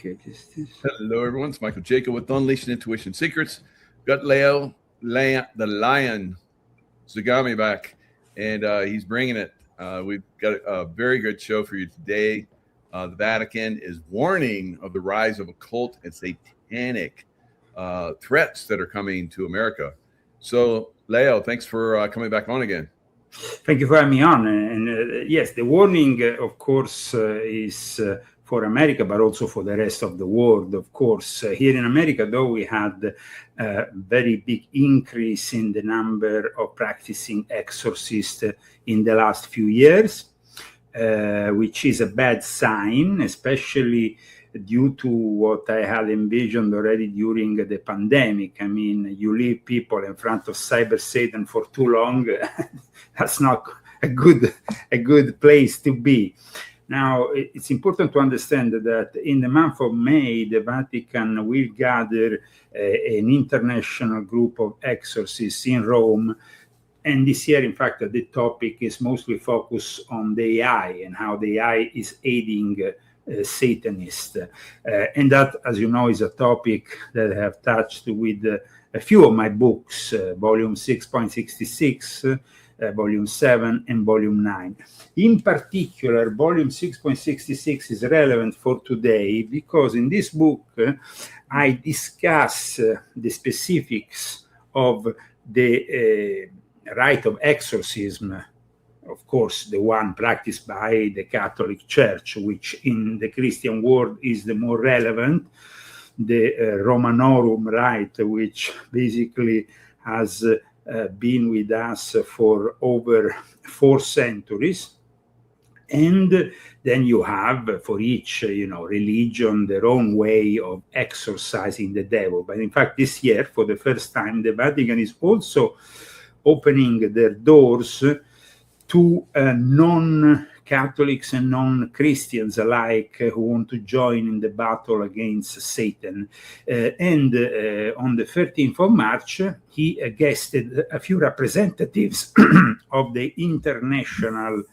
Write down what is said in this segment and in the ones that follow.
Okay, just this. Hello, everyone. It's Michael Jacob with Unleashing Intuition Secrets. Got Leo, the Lion, Zagami back, and he's bringing it. We've got a very good show for you today. The Vatican is warning of the rise of occult and satanic threats that are coming to America. So, Leo, thanks for coming back on again. Thank you for having me on. And yes, the warning, of course, is for America, but also for the rest of the world. Of course, here in America, though, we had a very big increase in the number of practicing exorcists in the last few years, which is a bad sign, especially due to what I had envisioned already during the pandemic. I mean, you leave people in front of cyber Satan for too long. That's not a good place to be. Now, it's important to understand that in the month of May, the Vatican will gather an international group of exorcists in Rome. And this year, in fact, the topic is mostly focused on the AI and how the AI is aiding Satanists. And that, as you know, is a topic that I have touched with a few of my books, volume 6.66, volume 7, and volume 9. In particular, volume 6.66 is relevant for today because in this book, I discuss the specifics of the rite of exorcism, of course, the one practiced by the Catholic Church, which in the Christian world is the more relevant, the Romanorum rite, which basically has been with us for over 4 centuries. And then you have for each, religion, their own way of exorcising the devil. But in fact, this year, for the first time, the Vatican is also opening their doors to non-Catholics and non-Christians alike who want to join in the battle against Satan. And on the 13th of March, he guested a few representatives of the International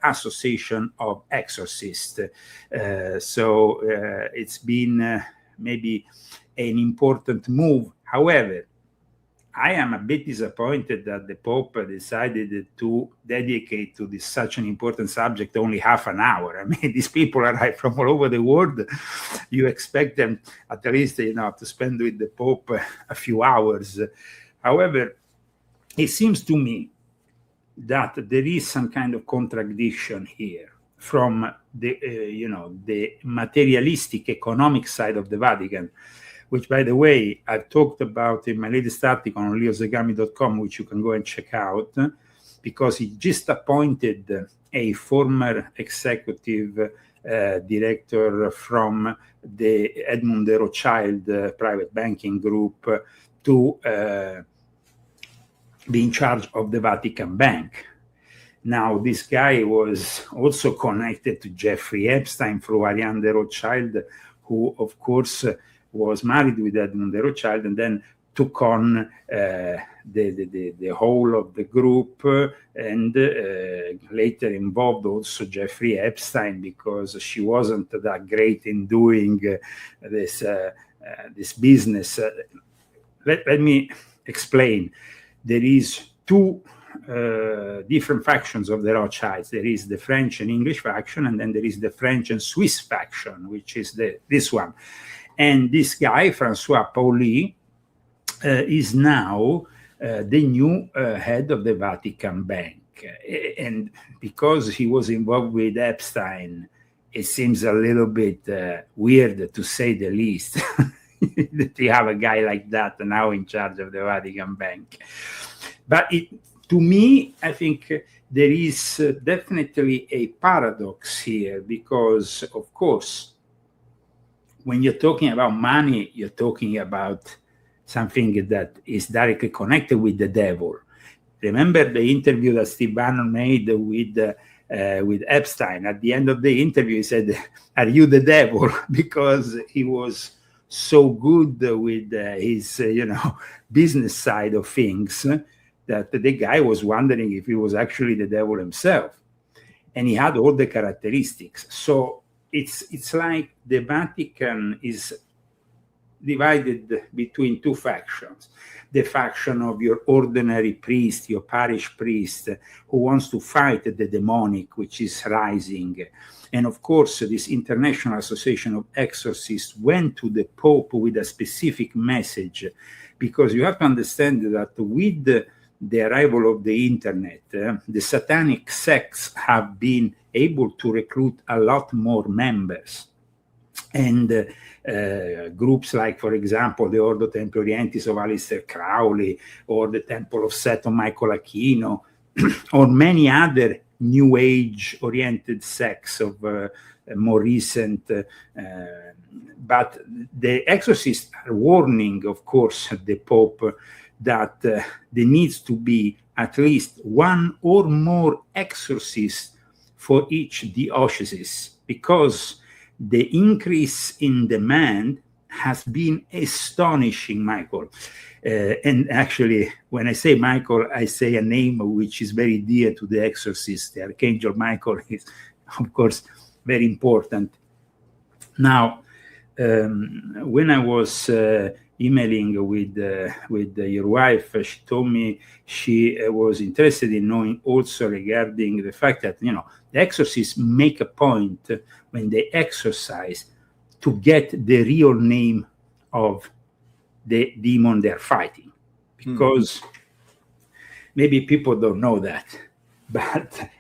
Association of Exorcists. So it's been maybe an important move. However, I am a bit disappointed that the Pope decided to dedicate to this such an important subject only half an hour. I mean, these people arrive from all over the world. You expect them at least, to spend with the Pope a few hours. However, it seems to me that there is some kind of contradiction here from the, the materialistic economic side of the Vatican, which, by the way, I've talked about in my latest article on leozagami.com, which you can go and check out, because he just appointed a former executive director from the Edmund de Rothschild private banking group to be in charge of the Vatican Bank. Now, this guy was also connected to Jeffrey Epstein through Ariane de Rothschild, who, of course, was married with Edmund de Rothschild and then took on the whole of the group and later involved also Jeffrey Epstein because she wasn't that great in doing this business. Let me explain. There is 2 different factions of the Rothschilds. There is the French and English faction, and then there is the French and Swiss faction, which is this one. And this guy, Francois Pauli, is now the new head of the Vatican Bank. And because he was involved with Epstein, it seems a little bit weird, to say the least, that you have a guy like that now in charge of the Vatican Bank. But to me, I think there is definitely a paradox here because, of course, when you're talking about money, you're talking about something that is directly connected with the devil. Remember the interview that Steve Bannon made with Epstein? At the end of the interview, he said, "Are you the devil?" Because he was so good with his, business side of things that the guy was wondering if he was actually the devil himself. And he had all the characteristics. So it's like the Vatican is divided between two factions. The faction of your ordinary priest, your parish priest, who wants to fight the demonic, which is rising. And of course, this International Association of Exorcists went to the Pope with a specific message, because you have to understand that with the arrival of the internet, the satanic sects have been able to recruit a lot more members. And groups like, for example, the Ordo Templi Orientis of Aleister Crowley, or the Temple of Set of Michael Aquino, or many other New Age oriented sects of more recent. But the exorcists are warning, of course, the Pope that there needs to be at least one or more exorcists for each diocese, because the increase in demand has been astonishing, Michael. And actually, when I say Michael, I say a name which is very dear to the exorcist. The Archangel Michael is, of course, very important. Now, when I was emailing with your wife, she told me she was interested in knowing also regarding the fact that, the exorcists make a point when they exorcise to get the real name of the demon they're fighting, because maybe people don't know that,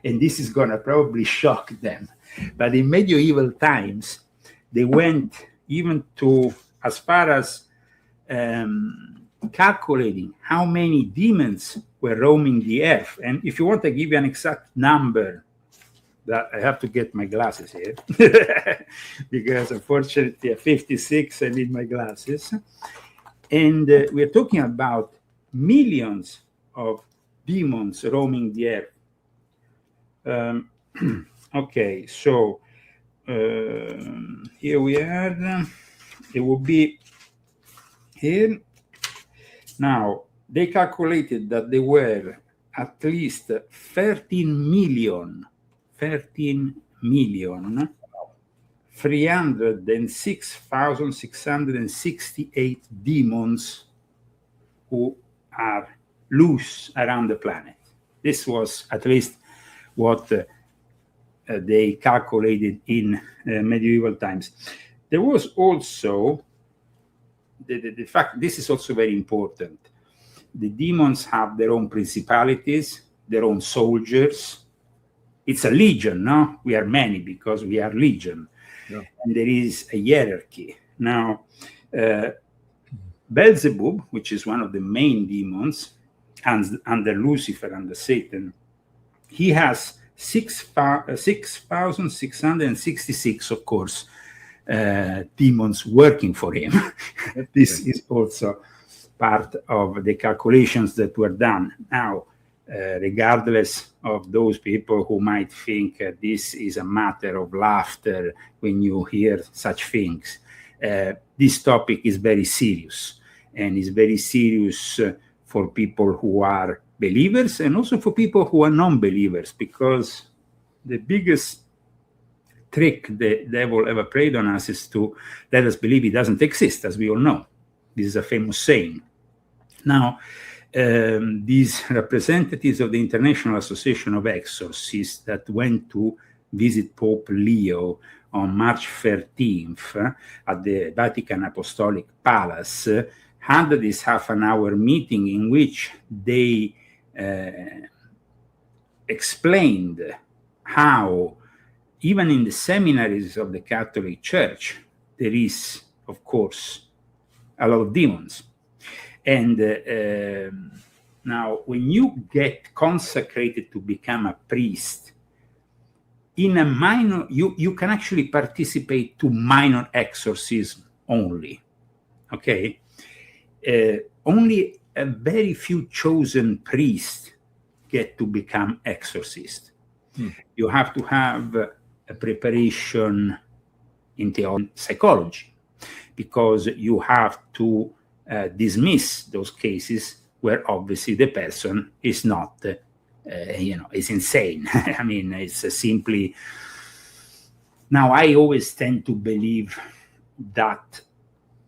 and this is gonna probably shock them, but in medieval times they went even to as far as calculating how many demons were roaming the earth. And if you want to give you an exact number, that I have to get my glasses here because unfortunately at 56 I need my glasses. And we're talking about millions of demons roaming the earth. Okay, so here we are. It will be here. Now, they calculated that there were at least 13 million 306,668 demons who are loose around the planet. This was at least what they calculated in medieval times. There was also the fact, this is also very important. The demons have their own principalities, their own soldiers. It's a legion, no? We are many because we are legion. Yeah. And there is a hierarchy. Now, Beelzebub, which is one of the main demons, under Lucifer, under Satan, he has 6,666, of course, demons working for him. This is also part of the calculations that were done. Now, regardless of those people who might think this is a matter of laughter when you hear such things, this topic is very serious, and is very serious for people who are believers and also for people who are non-believers, because the biggest trick the devil ever played on us is to let us believe he doesn't exist, as we all know. This is a famous saying. Now, these representatives of the International Association of Exorcists that went to visit Pope Leo on March 13th at the Vatican Apostolic Palace had this half-an-hour meeting in which they explained how even in the seminaries of the Catholic Church, there is, of course, a lot of demons. And now, when you get consecrated to become a priest, in a minor, you can actually participate to minor exorcism only, okay? Only a very few chosen priests get to become exorcists. You have to have a preparation in theology, psychology, because you have to dismiss those cases where obviously the person is not, is insane. I mean, it's simply Now, I always tend to believe that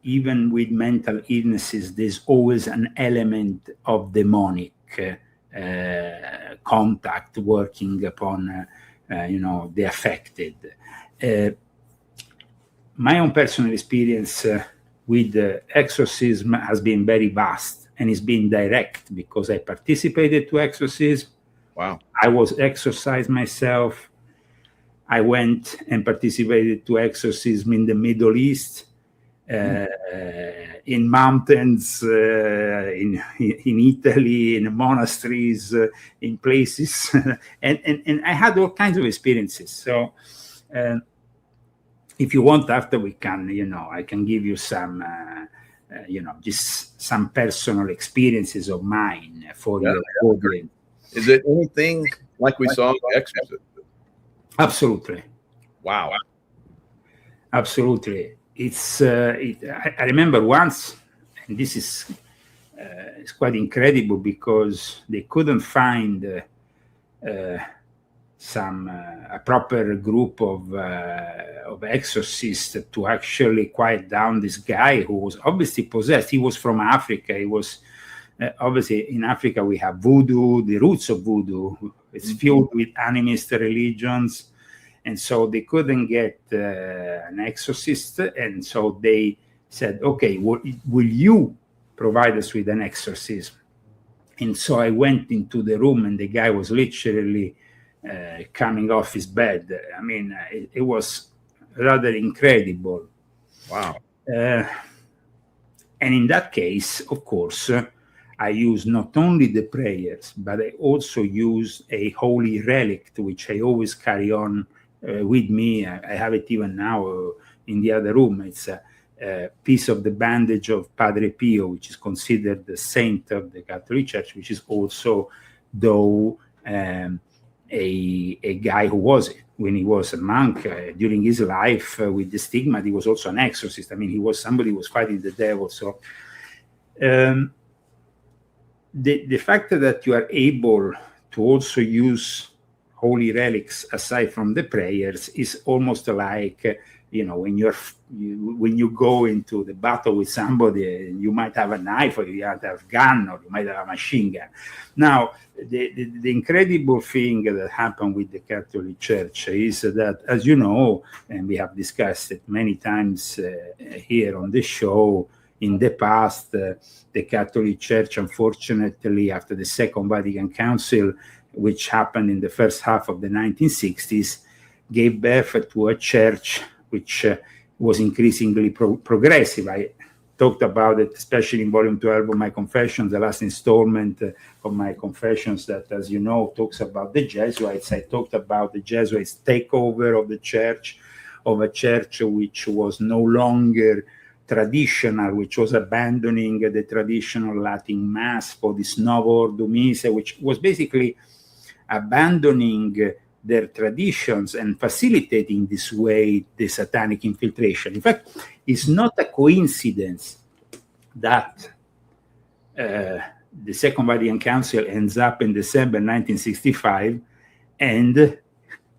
even with mental illnesses, there's always an element of demonic contact working upon, the affected. My own personal experience with exorcism has been very vast, and it's been direct because I participated to exorcism. Wow. I was exorcised myself. I went and participated to exorcism in the Middle East, in mountains, in Italy, in monasteries, in places, and I had all kinds of experiences. So, if you want, after we can, I can give you some, just some personal experiences of mine for your audience. Is it anything like we saw in The Exorcist? Absolutely. Wow. Absolutely. It's. I remember once, and this is it's quite incredible because they couldn't find a proper group of exorcists to actually quiet down this guy who was obviously possessed. He was from Africa. He was obviously in Africa. We have voodoo, the roots of voodoo. It's filled with animist religions. And so they couldn't get an exorcist. And so they said, okay, will you provide us with an exorcism? And so I went into the room and the guy was literally coming off his bed. I mean, it was rather incredible. Wow. And in that case, of course, I use not only the prayers, but I also use a holy relic, which I always carry on with me. I have it even now in the other room. It's a piece of the bandage of Padre Pio, which is considered the saint of the Catholic Church, which is also, though, a guy who was, when he was a monk during his life with the stigma, he was also an exorcist. I mean, he was somebody who was fighting the devil. So the fact that you are able to also use holy relics aside from the prayers is almost like, when you go into the battle with somebody, you might have a knife, or you might have a gun, or you might have a machine gun. Now, the incredible thing that happened with the Catholic Church is that, as you know, and we have discussed it many times here on the show, in the past, the Catholic Church, unfortunately, after the Second Vatican Council, which happened in the first half of the 1960s, gave birth to a church which was increasingly progressive. I talked about it, especially in volume 12 of my Confessions, the last installment of my Confessions that, as you know, talks about the Jesuits. I talked about the Jesuits' takeover of the church, of a church which was no longer traditional, which was abandoning the traditional Latin Mass for this Novo Ordo Missa, which was basically abandoning their traditions and facilitating this way the satanic infiltration. In fact, it's not a coincidence that the Second Vatican Council ends up in December 1965, and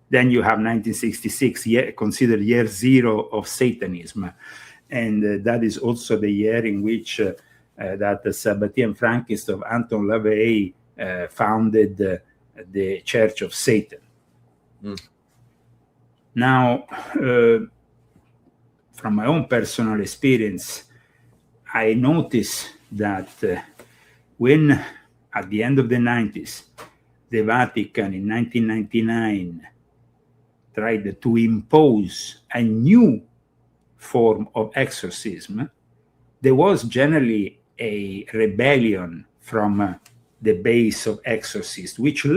then you have 1966, considered year zero of Satanism. And that is also the year in which that the Sabatier Frankist of Anton LaVey founded the Church of Satan. Now, from my own personal experience, I noticed that when, at the end of the 90s, the Vatican in 1999 tried to impose a new form of exorcism, there was generally a rebellion from the base of exorcists, which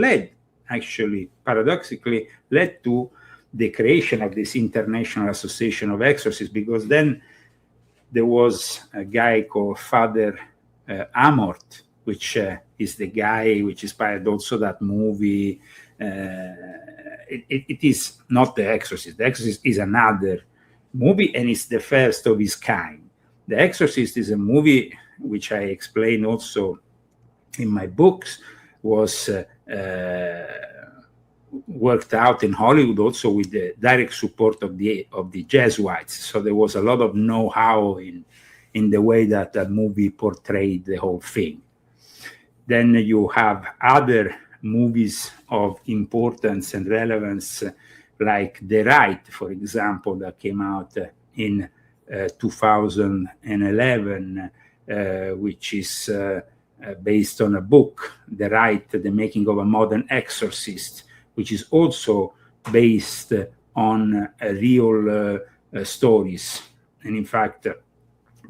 paradoxically led to the creation of this International Association of Exorcists, because then there was a guy called Father Amort, which is the guy which inspired also that movie. It is not The Exorcist. The Exorcist is another movie, and it's the first of its kind. The Exorcist is a movie which I explain also in my books, was worked out in Hollywood also with the direct support of the Jesuits. So there was a lot of know-how in the way that the movie portrayed the whole thing. Then you have other movies of importance and relevance, like The Right, for example, that came out in 2011, which is based on a book, The Right, The Making of a Modern Exorcist, which is also based on real stories. And in fact,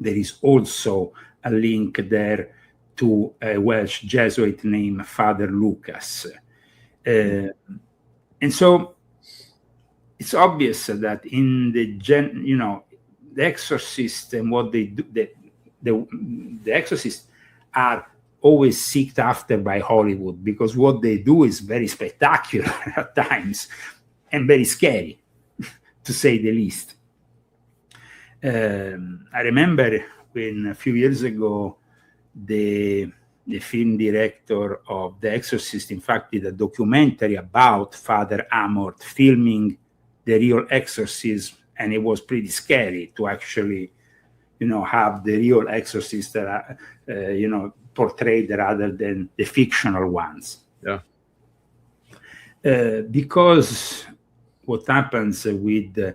there is also a link there to a Welsh Jesuit named Father Lucas. And so it's obvious that in the the Exorcist and what they do, the Exorcists are always sought after by Hollywood, because what they do is very spectacular at times and very scary, to say the least. I remember when a few years ago, the film director of The Exorcist, in fact, did a documentary about Father Amorth filming the real exorcism, and it was pretty scary to actually, have the real exorcist, portrayed rather than the fictional ones. Yeah. Because what happens with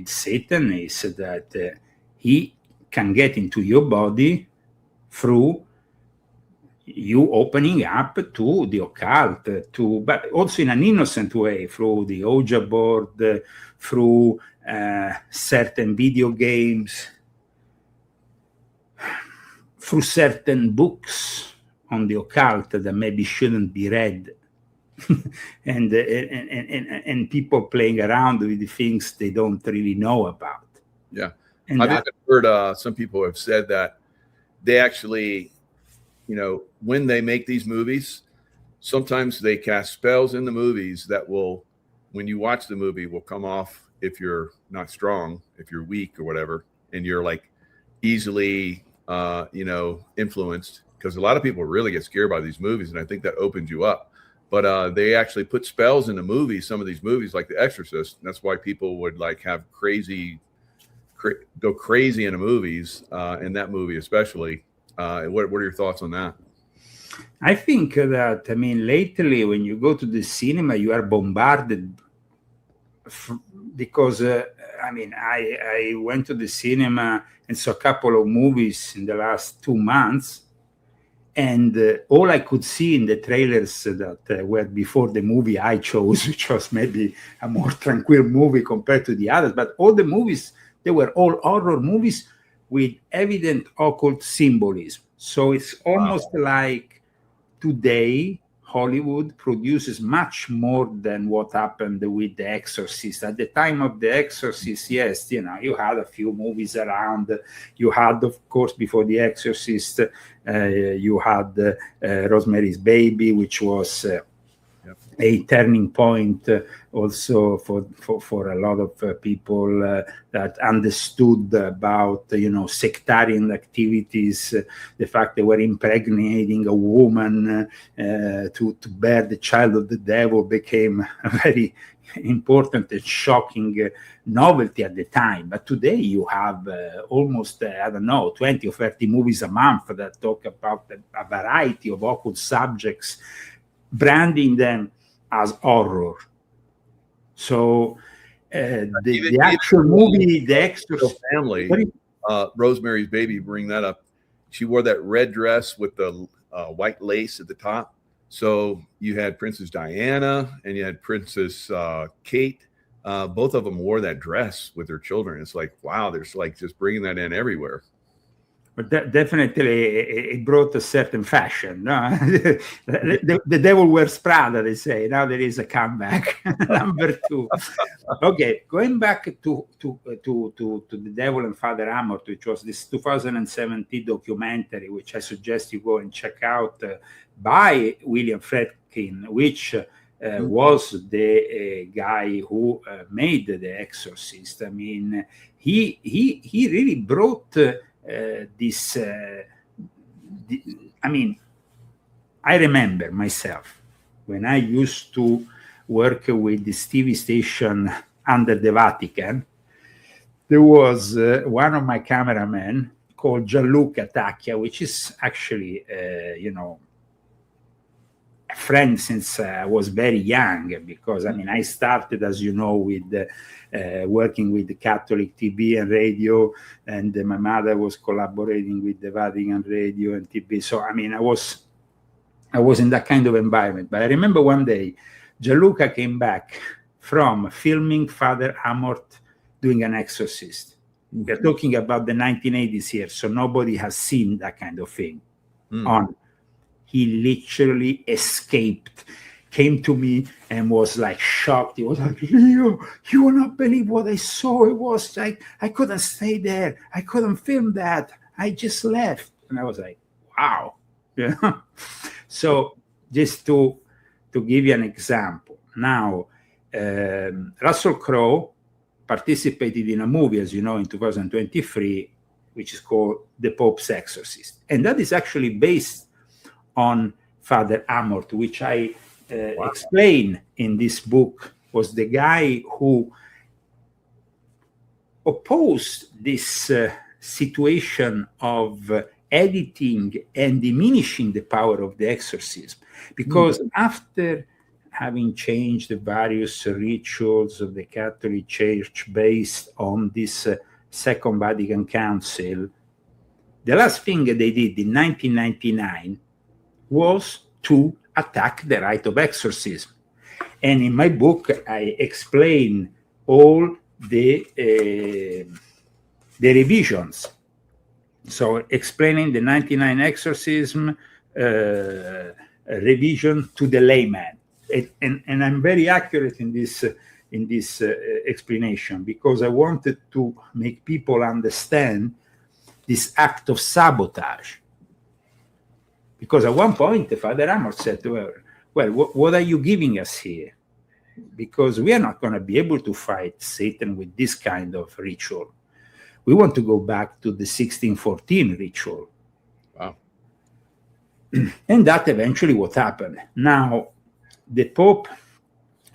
Satan is that he can get into your body through you opening up to the occult, but also in an innocent way, through the Ouija board, through certain video games, through certain books on the occult that maybe shouldn't be read, and people playing around with the things they don't really know about. Yeah. And I've even heard some people have said that they actually, when they make these movies, sometimes they cast spells in the movies that will, when you watch the movie, will come off if you're not strong, if you're weak or whatever, and you're like easily, influenced, because a lot of people really get scared by these movies, and I think that opens you up. But they actually put spells in the movies, some of these movies like The Exorcist, and that's why people would like have go crazy in the movies, in that movie especially. What are your thoughts on that? I think that, lately when you go to the cinema, you are bombarded because, I went to the cinema and saw a couple of movies in the last 2 months, and all I could see in the trailers that were before the movie I chose, which was maybe a more tranquil movie compared to the others, but all the movies, they were all horror movies with evident occult symbolism. So it's almost like today Hollywood produces much more than what happened with The Exorcist. At the time of The Exorcist, yes, you had a few movies around. You had, of course, before The Exorcist, you had Rosemary's Baby, which was a turning point also for a lot of people that understood about sectarian activities, the fact they were impregnating a woman to bear the child of the devil became a very important and shocking novelty at the time. But today you have almost 20 or 30 movies a month that talk about a variety of occult subjects, branding them as horror. So the actual movie, The Exorcist family, Rosemary's Baby, bring that up. She wore that red dress with the white lace at the top. So you had Princess Diana and you had Princess Kate. Both of them wore that dress with their children. It's like, wow, there's like just bringing that in everywhere. But definitely it brought a certain fashion. No? the devil wears Prada, they say. Now there is a comeback. Number 2. Okay, going back to The Devil and Father Amorth, which was this 2017 documentary, which I suggest you go and check out, by William Friedkin, which was the guy who made The Exorcist. He really brought I remember myself when I used to work with this TV station under the Vatican, there was one of my cameramen called Gianluca Tacchia, which is actually, a friend since I was very young, because I started, as you know, with working with the Catholic TV and radio, and my mother was collaborating with the Vatican radio and TV. So I was in that kind of environment. But I remember one day Gianluca came back from filming Father Amort doing an exorcist. We're talking about the 1980s here, so nobody has seen that kind of thing on. He literally escaped, came to me and was like shocked. He was like, Leo, you will not believe what I saw. It was like, I couldn't stay there. I couldn't film that. I just left. And I was like, wow. Yeah. So just to give you an example. Now, Russell Crowe participated in a movie, as you know, in 2023, which is called The Pope's Exorcist. And that is actually based on Father Amort, which I explain in this book, was the guy who opposed this situation of editing and diminishing the power of the exorcism. Because after having changed the various rituals of the Catholic Church based on this Second Vatican Council, the last thing they did in 1999 was to attack the rite of exorcism. And in my book, I explain all the revisions. So explaining the 99 exorcism revision to the layman. And I'm very accurate in this explanation, because I wanted to make people understand this act of sabotage. Because at one point, Father Amort said, well, what are you giving us here? Because we are not going to be able to fight Satan with this kind of ritual. We want to go back to the 1614 ritual. Wow. And that eventually what happened. Now, the Pope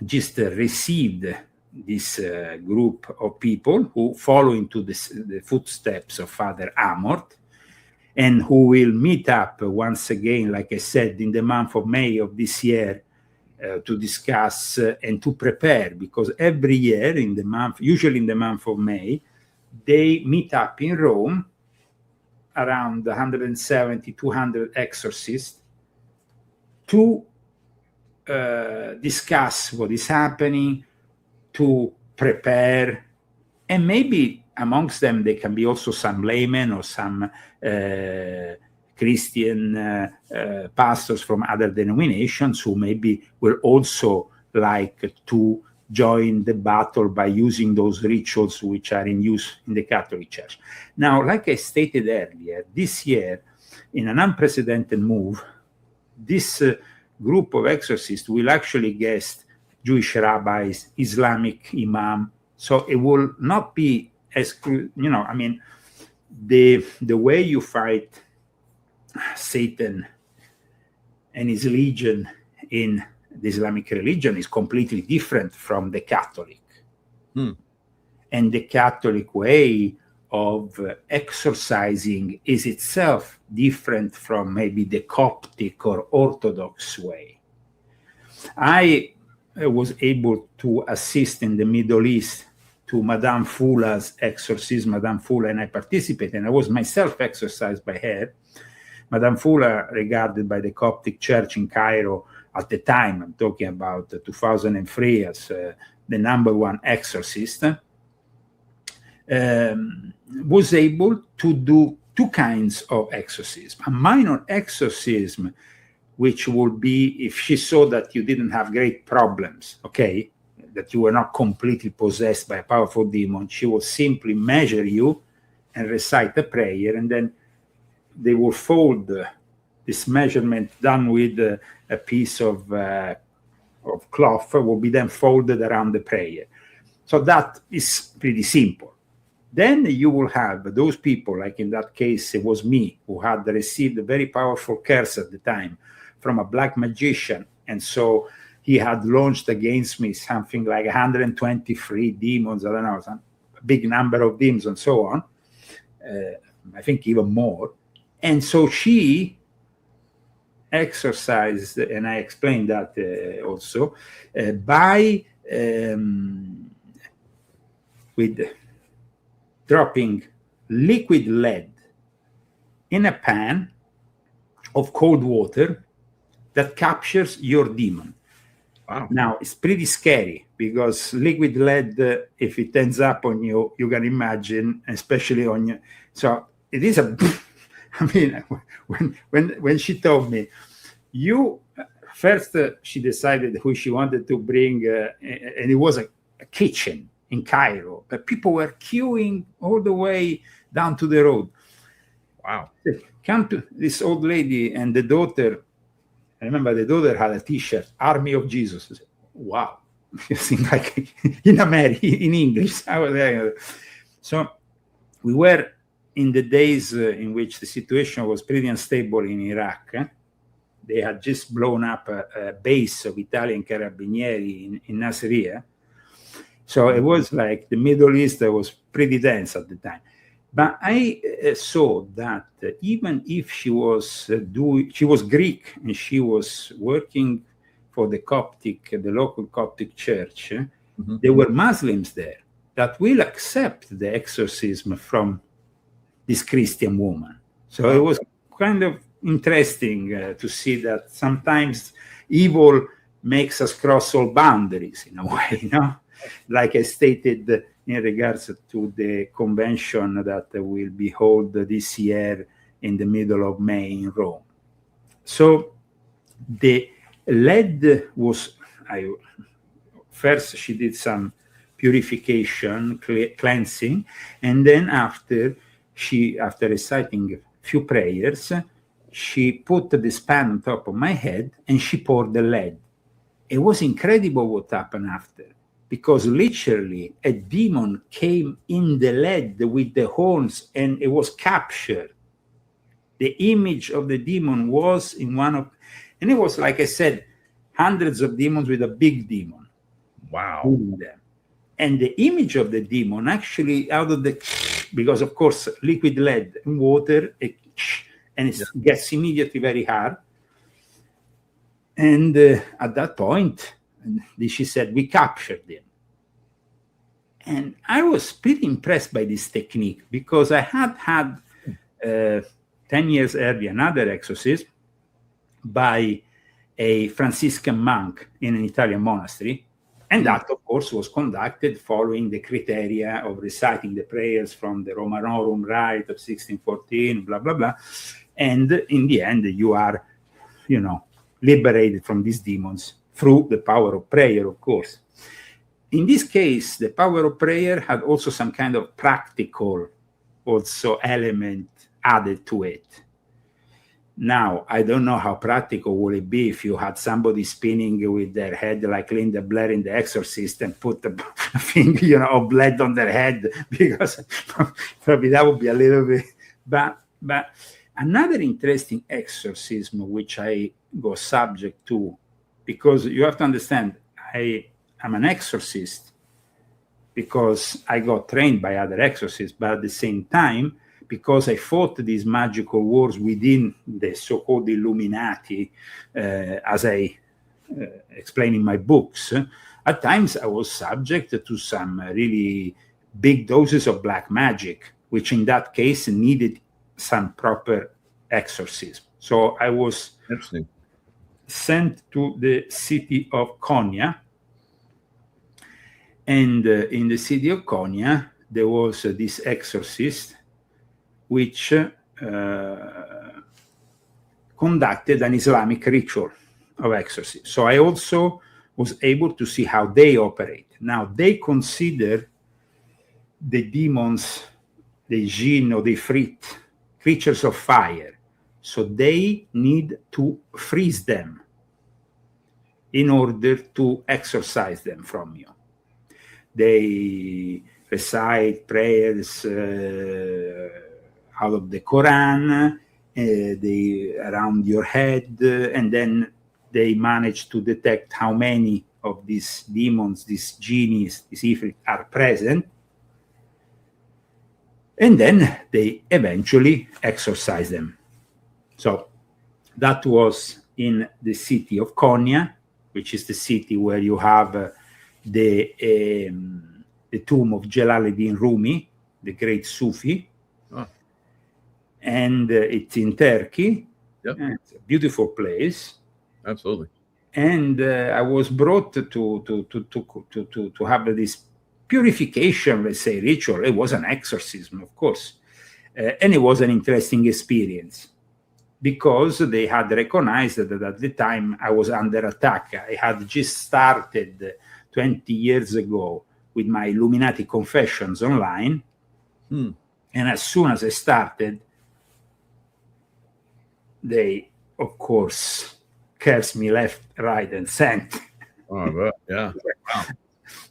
just received this group of people who follow into the footsteps of Father Amort, and who will meet up once again, like I said, in the month of May of this year, to discuss and to prepare, because every year usually in the month of May, they meet up in Rome, around 170, 200 exorcists, to discuss what is happening, to prepare, and maybe amongst them there can be also some laymen or some Christian pastors from other denominations who maybe will also like to join the battle by using those rituals which are in use in the Catholic Church. Now, like I stated earlier, this year, in an unprecedented move, this group of exorcists will actually guest Jewish rabbis, Islamic imam. So it will not be the way you fight Satan and his legion in the Islamic religion is completely different from the Catholic. And the Catholic way of exorcising is itself different from maybe the Coptic or Orthodox way. I was able to assist in the Middle East to Madame Fula's exorcism. Madame Fula and I participated, and I was myself exorcised by her. Madame Fula, regarded by the Coptic Church in Cairo at the time, I'm talking about 2003, as the number one exorcist, was able to do two kinds of exorcism. A minor exorcism, which would be if she saw that you didn't have great problems, that you were not completely possessed by a powerful demon, she will simply measure you and recite a prayer, and then they will fold this measurement done with a piece of cloth will be then folded around the prayer. So that is pretty simple. Then you will have those people, like in that case, it was me, who had received a very powerful curse at the time from a black magician And so he had launched against me something like 123 demons, I don't know, some big number of demons and so on. I think even more. And so she exercised, and I explained that also, by with dropping liquid lead in a pan of cold water that captures your demon. Wow. Now, it's pretty scary because liquid lead, if it ends up on you, you can imagine, especially on you. So it is a, I mean, when she told me, first she decided who she wanted to bring, and it was a kitchen in Cairo, but people were queuing all the way down to the road. Wow. Come to this old lady and the daughter. I remember the daughter had a T-shirt, Army of Jesus. I said, wow, you seem like in America, in English. So we were in the days in which the situation was pretty unstable in Iraq. They had just blown up a base of Italian Carabinieri in Nasiriyah. So it was like the Middle East was pretty dense at the time. But I saw that even if she was Greek and she was working for the local Coptic church, there were Muslims there that will accept the exorcism from this Christian woman. So it was kind of interesting to see that sometimes evil makes us cross all boundaries in a way, you know? Like I stated in regards to the convention that will be held this year in the middle of May in Rome. So the lead was, first she did some purification, cleansing, and then after reciting a few prayers, she put the span on top of my head and she poured the lead. It was incredible what happened after, because literally a demon came in the lead with the horns and it was captured. The image of the demon was in and it was, like I said, hundreds of demons with a big demon. Wow. And the image of the demon actually because of course liquid lead and water, and it gets immediately very hard. And at that point, she said, we captured him. And I was pretty impressed by this technique because I had 10 years earlier another exorcism by a Franciscan monk in an Italian monastery. And that, of course, was conducted following the criteria of reciting the prayers from the Romanorum Rite of 1614, blah, blah, blah. And in the end, you are, liberated from these demons through the power of prayer, of course. In this case, the power of prayer had also some kind of practical element added to it. Now, I don't know how practical would it be if you had somebody spinning with their head like Linda Blair in The Exorcist and put a finger, of blood on their head, because probably that would be a little bit. But another interesting exorcism which I go subject to, because you have to understand, I'm an exorcist because I got trained by other exorcists, but at the same time, because I fought these magical wars within the so-called Illuminati, as I explain in my books, at times I was subject to some really big doses of black magic, which in that case needed some proper exorcism. So I was sent to the city of Konya. And in the city of Konya, there was this exorcist which conducted an Islamic ritual of exorcism. So I also was able to see how they operate. Now, they consider the demons, the jinn or the ifrit, creatures of fire. So they need to freeze them in order to exorcise them from you. They recite prayers out of the Quran, around your head, and then they managed to detect how many of these demons, these genies, these ifrit are present. And then they eventually exorcise them. So that was in the city of Konya, which is the city where you have the tomb of Jalaluddin Rumi, the great Sufi. Oh. And it's in Turkey. Yep. It's a beautiful place. Absolutely. And I was brought to have this purification, let's say, ritual. It was an exorcism, of course. And it was an interesting experience because they had recognized that at the time I was under attack. I had just started 20 years ago with my Illuminati confessions online. And as soon as I started, they, of course, cursed me left, right, and center. Oh, yeah. Wow.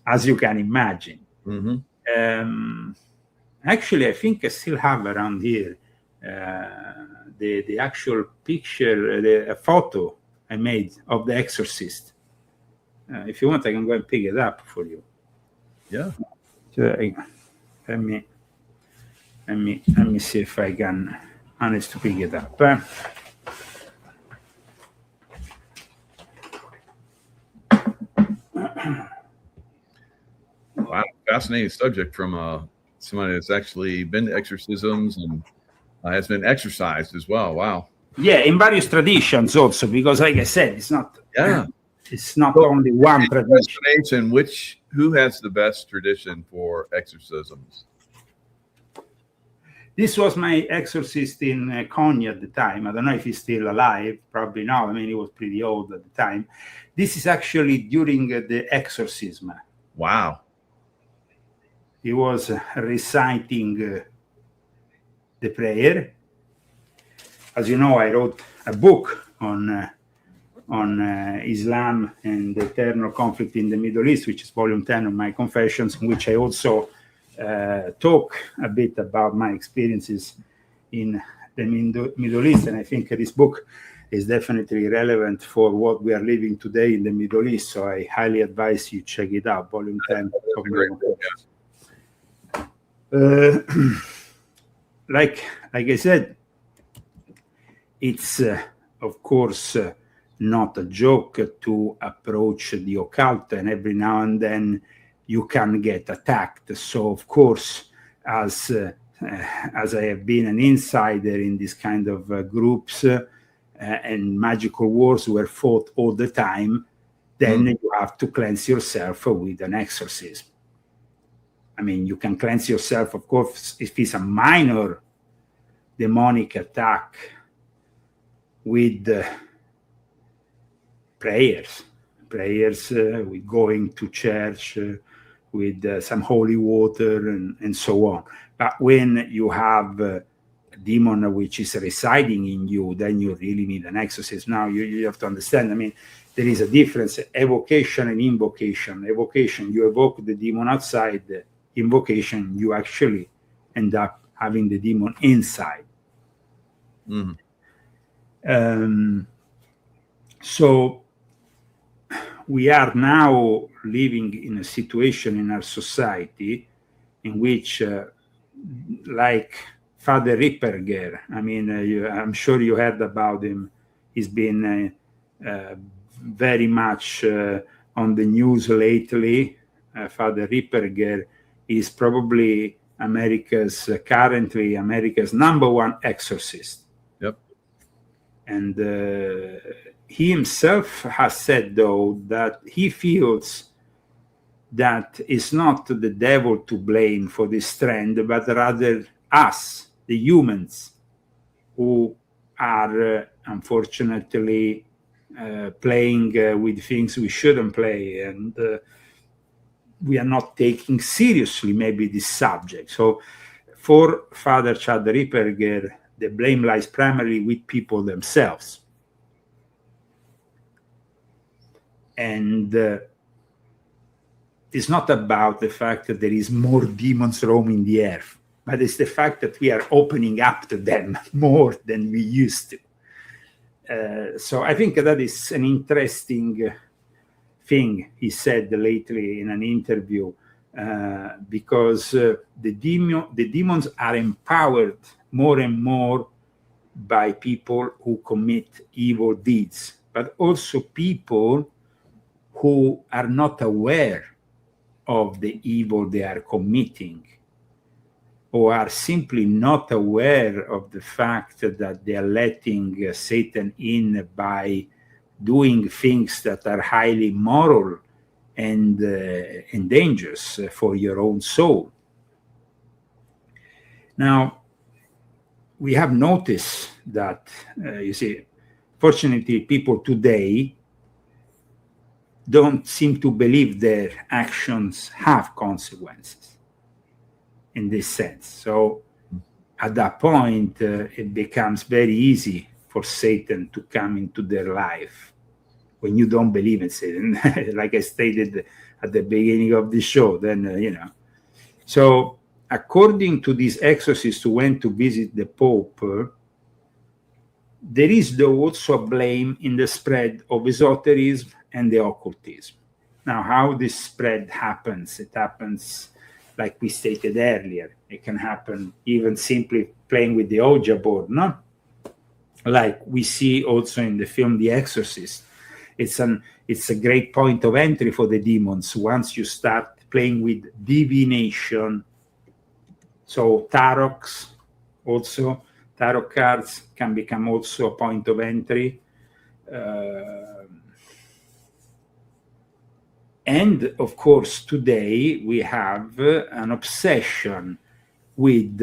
As you can imagine. Mm-hmm. Actually, I think I still have around here the actual picture, a photo I made of the exorcist. If you want, I can go and pick it up for you. Yeah. So, let me see if I can manage to pick it up. Wow, fascinating subject from somebody that's actually been to exorcisms and has been exorcised as well. Wow. Yeah, in various traditions also, because like I said, it's not. Yeah. It's not only one tradition. Who has the best tradition for exorcisms? This was my exorcist in Konya at the time. I don't know if he's still alive. Probably not. I mean, he was pretty old at the time. This is actually during the exorcism. Wow. He was reciting the prayer. As you know, I wrote a book on Islam and the eternal conflict in the Middle East, which is volume 10 of my confessions, in which I also talk a bit about my experiences in the Middle East. And I think this book is definitely relevant for what we are living today in the Middle East. So I highly advise you check it out, volume 10 of my confessions. Like I said, it's of course not a joke to approach the occult, and every now and then you can get attacked. So of course, as I have been an insider in this kind of groups and magical wars were fought all the time, then you have to cleanse yourself with an exorcism. I mean, you can cleanse yourself, of course, if it's a minor demonic attack with prayers, with going to church, with some holy water and so on. But when you have a demon which is residing in you, then you really need an exorcism. Now, you have to understand, I mean, there is a difference, evocation and invocation. Evocation, you evoke the demon outside. Invocation, you actually end up having the demon inside. So we are now living in a situation in our society in which, like Father Ripperger, I mean, I'm sure you heard about him. He's been very much on the news lately. Father Ripperger is probably currently America's #1 exorcist. Yep. And he himself has said, though, that he feels that it's not the devil to blame for this trend, but rather us, the humans, who are unfortunately playing with things we shouldn't play, and we are not taking seriously maybe this subject. So for Father Chad Ripperger, the blame lies primarily with people themselves. And it's not about the fact that there is more demons roaming the earth, but it's the fact that we are opening up to them more than we used to. So I think that is an interesting thing he said lately in an interview, because the demons are empowered more and more by people who commit evil deeds, but also people who are not aware of the evil they are committing, or are simply not aware of the fact that they are letting Satan in by doing things that are highly moral and dangerous for your own soul. Now, we have noticed that, you see, fortunately, people today don't seem to believe their actions have consequences in this sense. So at that point, it becomes very easy for Satan to come into their life when you don't believe in Satan. Like I stated at the beginning of the show, then, So according to these exorcists who went to visit the Pope, there is though also a blame in the spread of esotericism and the occultism. Now, how this spread happens, it happens like we stated earlier. It can happen even simply playing with the Ouija board, no? Like we see also in the film The Exorcist. It's a great point of entry for the demons once you start playing with divination. So tarot cards can become also a point of entry. And of course, today we have an obsession with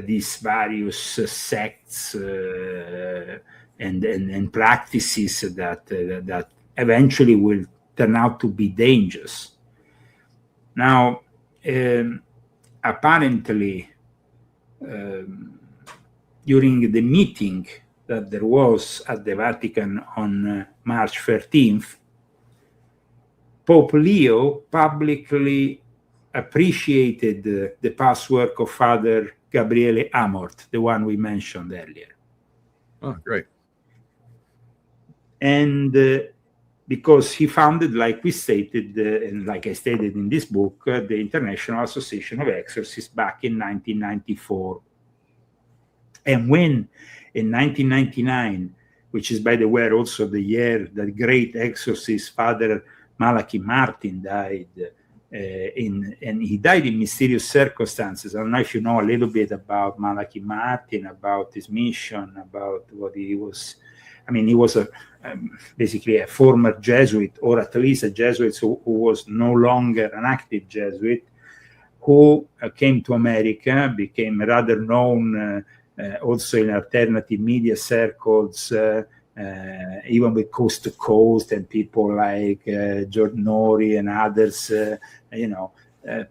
these various sects and practices that eventually will turn out to be dangerous. Now, apparently, during the meeting that there was at the Vatican on March 13th, Pope Leo publicly appreciated the past work of Father Gabriele Amort, the one we mentioned earlier. Oh, great. And because he founded, like we stated, and like I stated in this book, the International Association of Exorcists back in 1994. And when in 1999, which is, by the way, also the year that great exorcist Father Malachi Martin died, and he died in mysterious circumstances. I don't know if you know a little bit about Malachi Martin, about his mission, about what he was. I mean, he was basically a former Jesuit, or at least a Jesuit who was no longer an active Jesuit, who came to America, became rather known also in alternative media circles, even with Coast to Coast, and people like George Nori and others,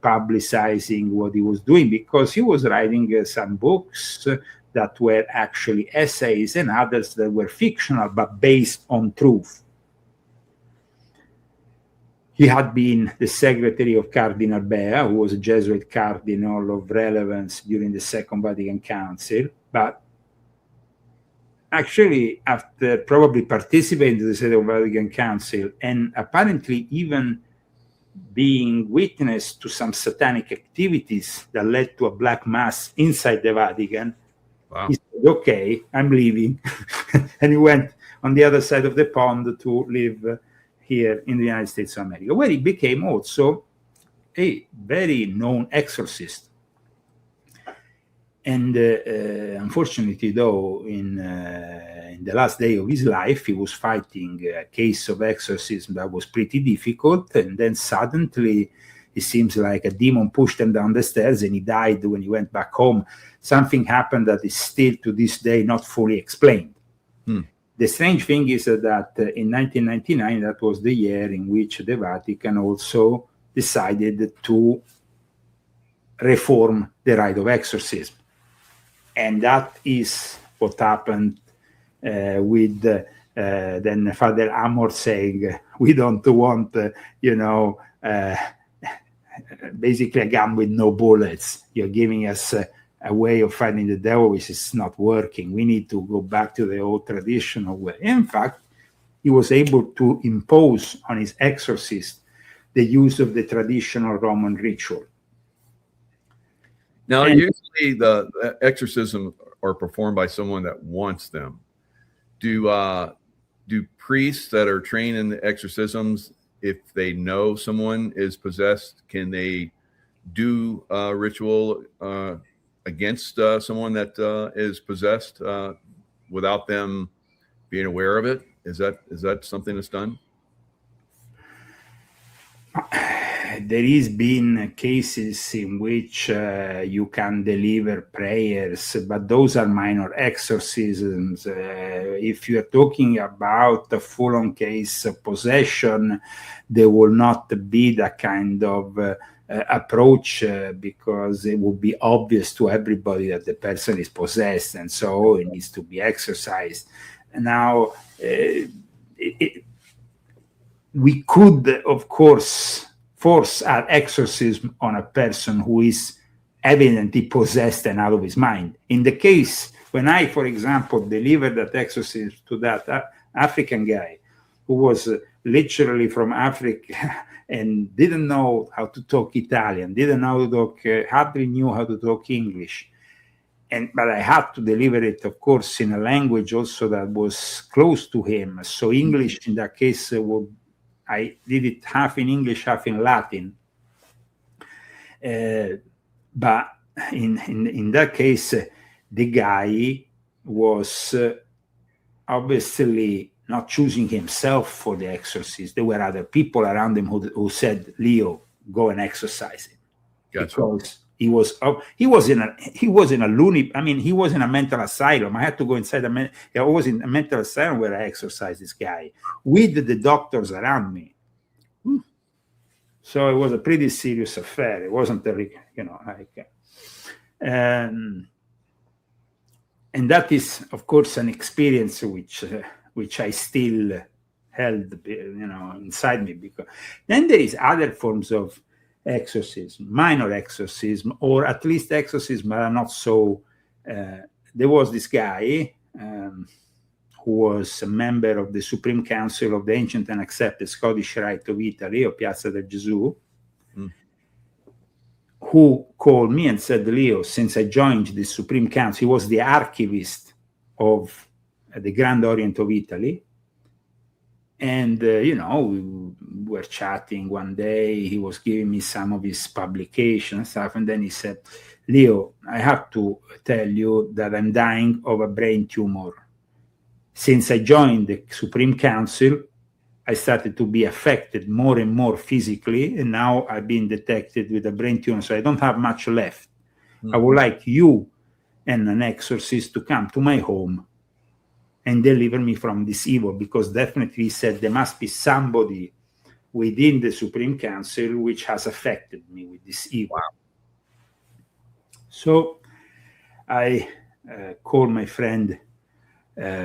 publicizing what he was doing, because he was writing some books that were actually essays and others that were fictional but based on truth. He had been the secretary of Cardinal Bea, who was a Jesuit cardinal of relevance during the Second Vatican Council, but actually, after probably participating in the Second Vatican Council and apparently even being witness to some satanic activities that led to a black mass inside the Vatican, wow. He said, okay, I'm leaving. And he went on the other side of the pond to live here in the United States of America, where he became also a very known exorcist. And unfortunately, though, in the last day of his life, he was fighting a case of exorcism that was pretty difficult. And then suddenly, it seems like a demon pushed him down the stairs and he died when he went back home. Something happened that is still to this day not fully explained. The strange thing is that in 1999, that was the year in which the Vatican also decided to reform the rite of exorcism. And that is what happened with then Father Amor saying, we don't want, basically a gun with no bullets. You're giving us a way of fighting the devil which is not working. We need to go back to the old traditional way. In fact, he was able to impose on his exorcist the use of the traditional Roman ritual. Now, usually the exorcisms are performed by someone that wants them. Do priests that are trained in the exorcisms, if they know someone is possessed, can they do a ritual against someone that is possessed without them being aware of it? Is that something that's done? There has been cases in which you can deliver prayers, but those are minor exorcisms. If you are talking about a full-on case of possession, there will not be that kind of approach because it will be obvious to everybody that the person is possessed, and so it needs to be exorcised. Now, we could, of course, force an exorcism on a person who is evidently possessed and out of his mind. In the case when I, for example, delivered that exorcism to that African guy who was literally from Africa and didn't know how to talk Italian, didn't know how to talk, hardly knew how to talk English. But I had to deliver it, of course, in a language also that was close to him. So English, in that case, I did it half in English, half in Latin. But in that case, the guy was obviously not choosing himself for the exorcism. There were other people around him who said, "Leo, go and exorcise him." Gotcha. Because he was in a loony. I mean, he was in a mental asylum. I had to go inside I was in a mental asylum where I exorcised this guy with the doctors around me. So it was a pretty serious affair. It wasn't and that is, of course, an experience which I still held, inside me. Because then there is other forms of exorcism, minor exorcism, or at least exorcism that are not so. There was this guy who was a member of the Supreme Council of the Ancient and Accepted Scottish Rite of Italy, or Piazza del Gesù, who called me and said, "Leo, since I joined the Supreme Council," he was the archivist of the Grand Orient of Italy. And, we were chatting one day. He was giving me some of his publications and stuff. And then he said, "Leo, I have to tell you that I'm dying of a brain tumor. Since I joined the Supreme Council, I started to be affected more and more physically. And now I've been detected with a brain tumor. So I don't have much left. I would like you and an exorcist to come to my home and deliver me from this evil, because definitely," he said, "there must be somebody within the Supreme Council which has affected me with this evil." Wow. So I called my friend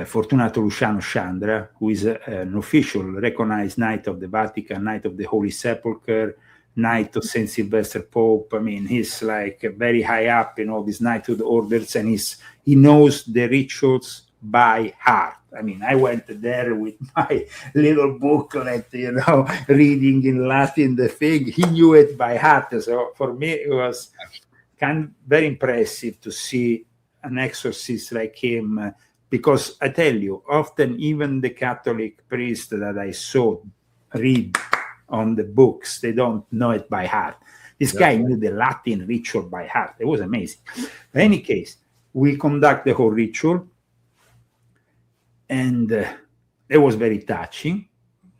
Fortunato Luciano Chandra, who is an official recognized Knight of the Vatican, Knight of the Holy Sepulchre, Knight of St. Sylvester Pope. I mean, he's like very high up in all these knighthood orders, and he knows the rituals by heart. I mean, I went there with my little booklet, reading in Latin the thing. He knew it by heart. So for me, it was kind of very impressive to see an exorcist like him, because I tell you, often even the Catholic priest that I saw read on the books, they don't know it by heart. This guy knew the Latin ritual by heart. It was amazing. In any case, we conduct the whole ritual. And it was very touching.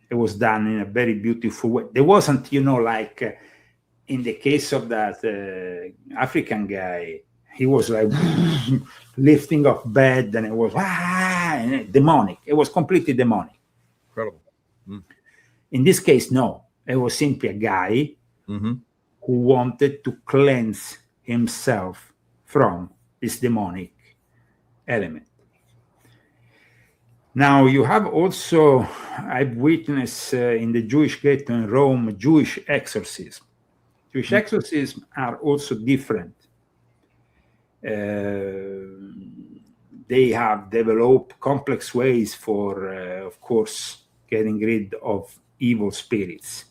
It was done in a very beautiful way. There wasn't, like in the case of that African guy, he was like lifting off bed, and it was demonic. It was completely demonic. Incredible. In this case, no. It was simply a guy who wanted to cleanse himself from this demonic element. Now, you have also, I've witnessed in the Jewish ghetto in Rome, Jewish exorcism. Jewish exorcisms are also different. they have developed complex ways for, of course, getting rid of evil spirits.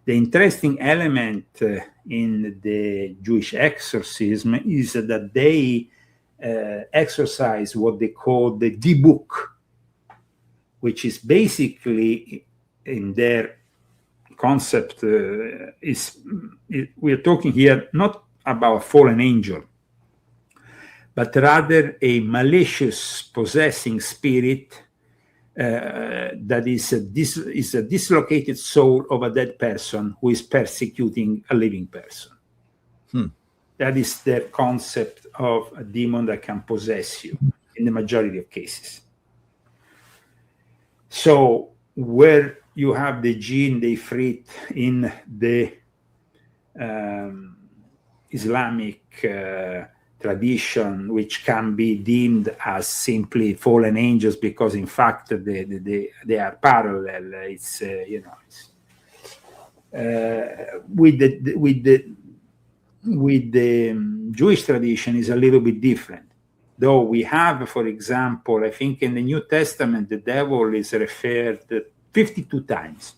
The interesting element in the Jewish exorcism is that they exorcise what they call the D-book, which is basically, in their concept, we're talking here not about a fallen angel, but rather a malicious possessing spirit that is a dislocated soul of a dead person who is persecuting a living person. That is their concept of a demon that can possess you in the majority of cases. So where you have the jinn, the ifrit in the Islamic tradition, which can be deemed as simply fallen angels because in fact they are parallel. It's with the Jewish tradition is a little bit different. Though we have, for example, I think in the New Testament, the devil is referred 52 times.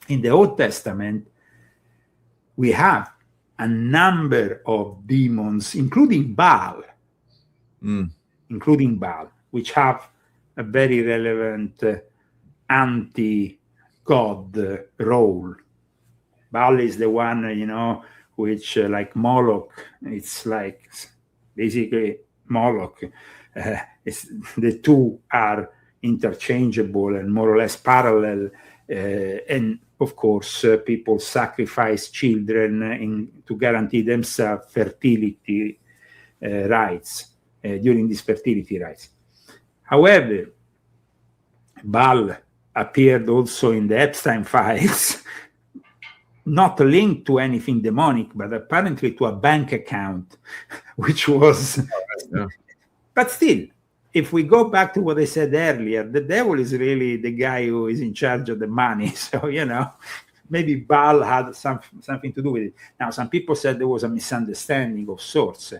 In the Old Testament, we have a number of demons, including Baal, which have a very relevant anti-God role. Baal is the one, which like Moloch, it's like basically Moloch. The two are interchangeable and more or less parallel. And of course, people sacrifice children to guarantee themselves fertility rights during these fertility rights. However, Baal appeared also in the Epstein files, not linked to anything demonic, but apparently to a bank account, which was... But still, if we go back to what I said earlier, the devil is really the guy who is in charge of the money. So, maybe Baal had something to do with it. Now, some people said there was a misunderstanding of sorts,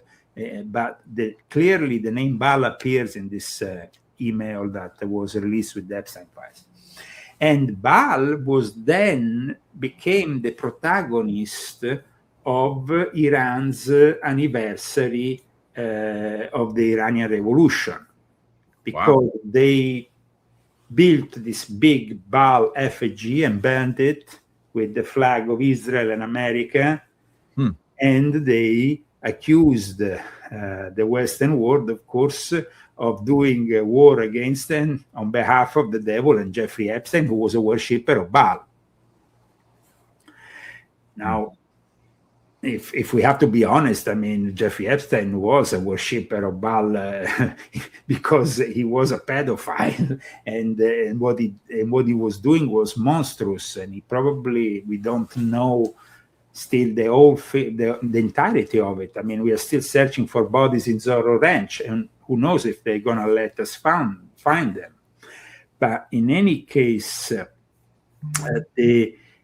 but clearly the name Baal appears in this email that was released with the Epstein files. And Baal became the protagonist of Iran's anniversary of the Iranian Revolution, because they built this big Baal effigy and burned it with the flag of Israel and America, and they accused the Western world, of course, of doing a war against them on behalf of the devil and Jeffrey Epstein, who was a worshipper of Baal. Now, if we have to be honest, I mean, Jeffrey Epstein was a worshipper of Baal because he was a pedophile, and what he was doing was monstrous, and we don't know still the entirety of it. I mean, we are still searching for bodies in Zorro Ranch, and who knows if they're gonna let us find them. But in any case,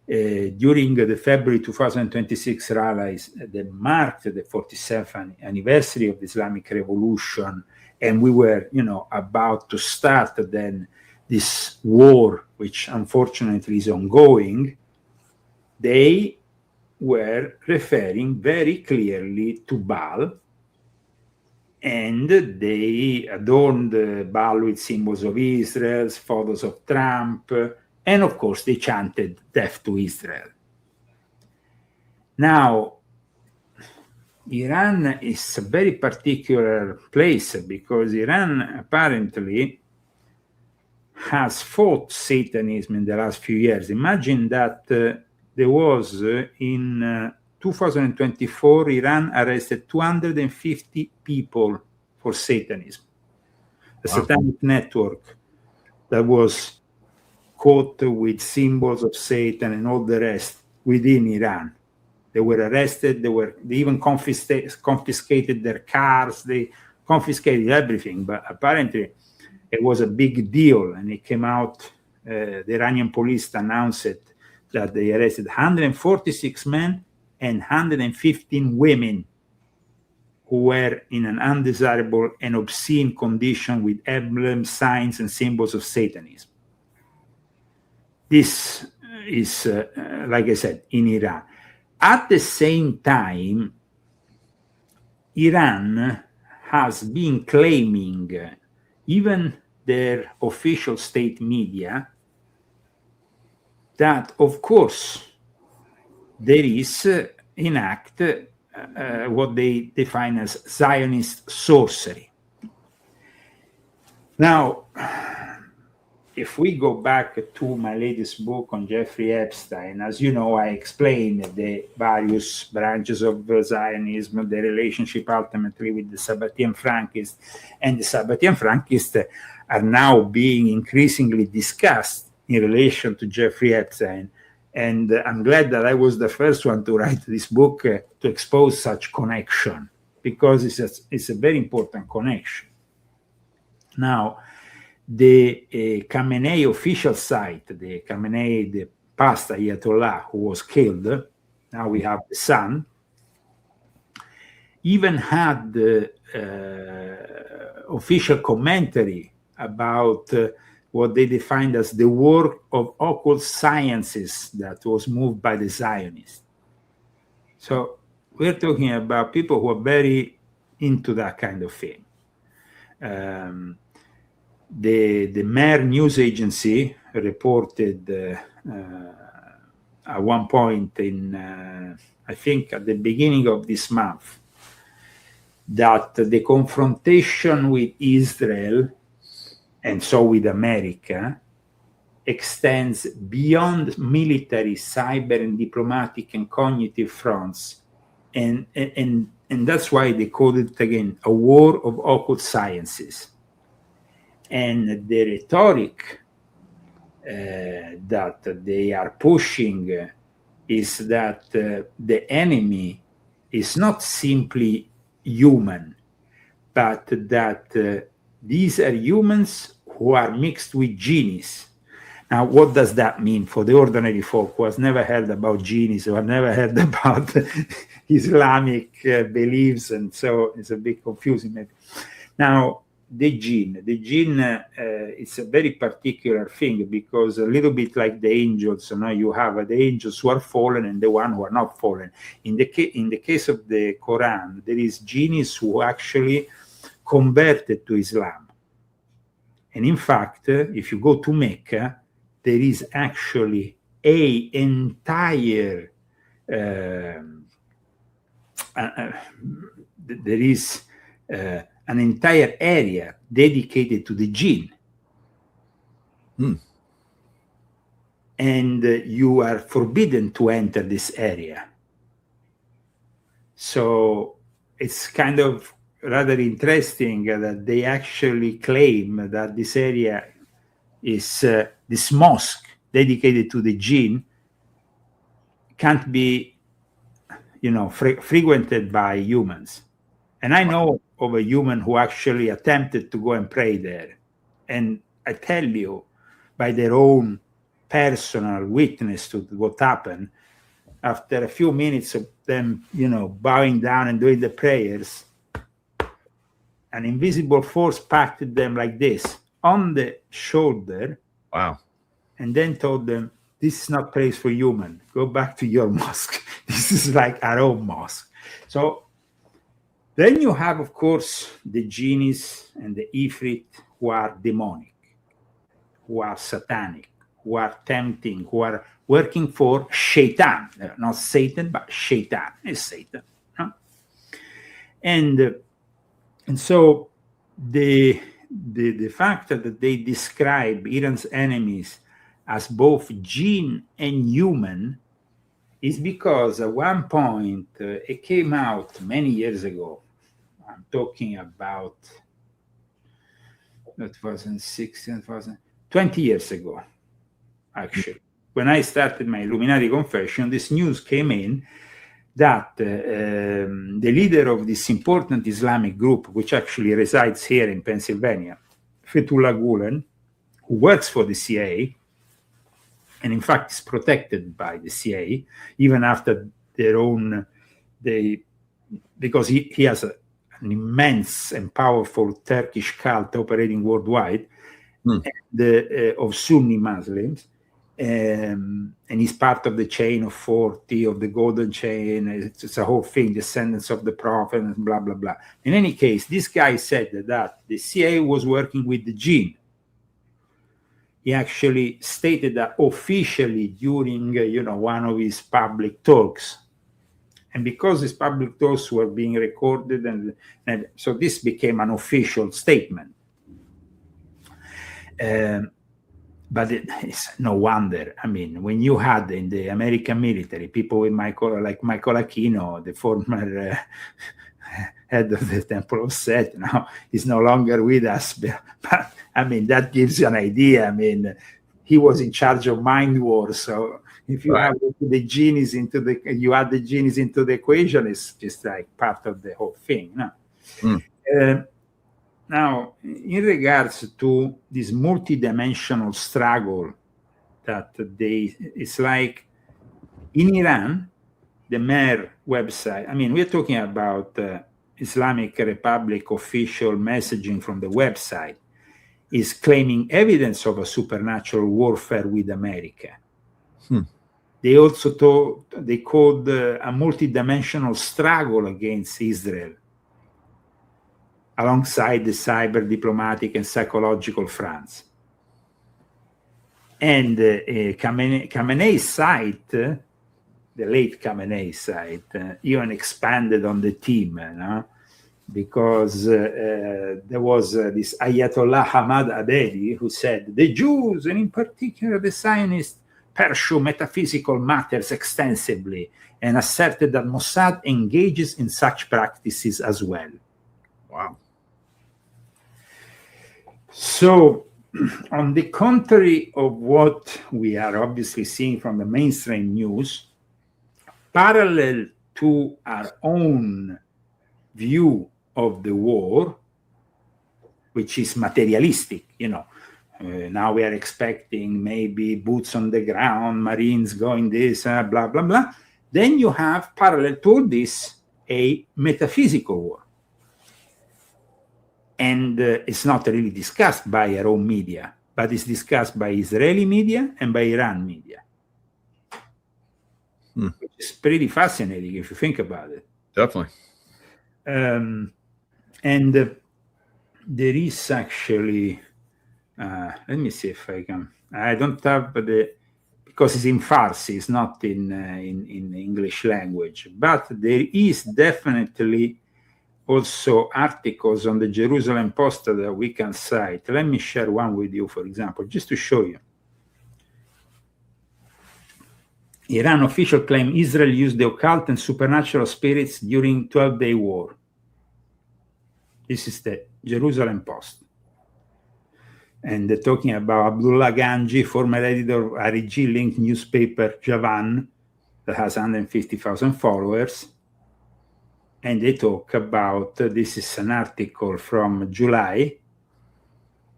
during the February 2026 rallies that marked the 47th anniversary of the Islamic Revolution, and we were, about to start then this war, which unfortunately is ongoing, they were referring very clearly to Baal, and they adorned Baal with symbols of Israel, photos of Trump, and of course they chanted death to Israel. Now, Iran is a very particular place because Iran apparently has fought Satanism in the last few years. Imagine that there was in 2024, Iran arrested 250 people for Satanism. The Satanic network that was caught with symbols of Satan and all the rest within Iran. They were arrested, they even confiscated their cars, they confiscated everything, but apparently it was a big deal, and it came out, the Iranian police announced it, that they arrested 146 men and 115 women who were in an undesirable and obscene condition with emblems, signs, and symbols of Satanism. This is, like I said, in Iran. At the same time, Iran has been claiming, even their official state media, that, of course, there is in act what they define as Zionist sorcery. Now, if we go back to my latest book on Jeffrey Epstein, as you know, I explained the various branches of Zionism, the relationship ultimately with the Sabbatean Frankists, and the Sabbatean Frankists are now being increasingly discussed in relation to Jeffrey Epstein. And I'm glad that I was the first one to write this book to expose such connection, because it's a very important connection. Now, the Khamenei official site, the Khamenei, the past Ayatollah who was killed, now we have the son, even had the official commentary about what they defined as the work of occult sciences that was moved by the Zionists. So we're talking about people who are very into that kind of thing. The Mer news agency reported at one point in, I think at the beginning of this month, that the confrontation with Israel, and so with America, extends beyond military, cyber, and diplomatic and cognitive fronts. And that's why they called it, again, a war of occult sciences. And the rhetoric that they are pushing is that the enemy is not simply human, but that these are humans who are mixed with genies. Now, what does that mean for the ordinary folk who has never heard about genies or never heard about Islamic beliefs? And so it's a bit confusing maybe. Now, the jinn, it's a very particular thing, because a little bit like the angels, you have the angels who are fallen and the one who are not fallen. In the case of the Quran, there is genies who actually converted to Islam. And in fact, if you go to Mecca, there is actually an entire an entire area dedicated to the jinn. And you are forbidden to enter this area. So it's kind of rather interesting that they actually claim that this area is, this mosque dedicated to the jinn can't be, frequented by humans. And I know of a human who actually attempted to go and pray there. And I tell you, by their own personal witness to what happened, after a few minutes of them, bowing down and doing the prayers, an invisible force patted them like this on the shoulder. Wow. And then told them, this is not place for human. Go back to your mosque. This is like our own mosque. So then you have, of course, the genies and the ifrit who are demonic, who are satanic, who are tempting, who are working for Shaitan. Not Satan, but Shaitan is Satan. Huh? And so the fact that they describe Iran's enemies as both jinn and human is because at one point it came out many years ago. I'm talking about 2016, 20 years ago, actually. When I started my Illuminati confession, this news came in that the leader of this important Islamic group, which actually resides here in Pennsylvania, Fethullah Gulen, who works for the CIA, and in fact is protected by the CIA, even after their own, because he has an immense and powerful Turkish cult operating worldwide, of Sunni Muslims, and he's part of the chain of 40, of the golden chain. It's a whole thing, descendants of the prophet, and blah, blah, blah. In any case, this guy said that the CIA was working with the jinn. He actually stated that officially during, one of his public talks. And because his public talks were being recorded, and so this became an official statement. But it's no wonder. I mean, when you had in the American military people with like Michael Aquino, the former head of the Temple of Set, now he's no longer with us. But I mean, that gives you an idea. I mean, he was in charge of mind wars. So if you have the genies you add the genies into the equation, it's just like part of the whole thing. No? Now, in regards to this multidimensional struggle it's like in Iran, the Mer website, I mean, we're talking about Islamic Republic official messaging from the website, is claiming evidence of a supernatural warfare with America. They also called a multidimensional struggle against Israel, alongside the cyber, diplomatic, and psychological fronts. And Khamenei's site, the late Khamenei's site, even expanded on the team, because there was this Ayatollah Hamad Abedi who said, the Jews, and in particular the Zionists, pursue metaphysical matters extensively, and asserted that Mossad engages in such practices as well. Wow. So, on the contrary of what we are obviously seeing from the mainstream news, parallel to our own view of the war, which is materialistic, now we are expecting maybe boots on the ground, Marines going this, blah, blah, blah. Then you have, parallel to all this, a metaphysical war. And it's not really discussed by our own media, but it's discussed by Israeli media and by Iran media. Which is pretty fascinating if you think about it. Definitely. And there is actually, let me see if I can, I don't have because it's in Farsi, it's not in English language, but there is definitely also articles on the Jerusalem Post that we can cite. Let me share one with you, for example, just to show you. Iran official claim Israel used the occult and supernatural spirits during 12-day war. This is the Jerusalem Post. And they're talking about Abdullah Ganji, former editor of REG-linked newspaper Javan, that has 150,000 followers. And they talk about, this is an article from July,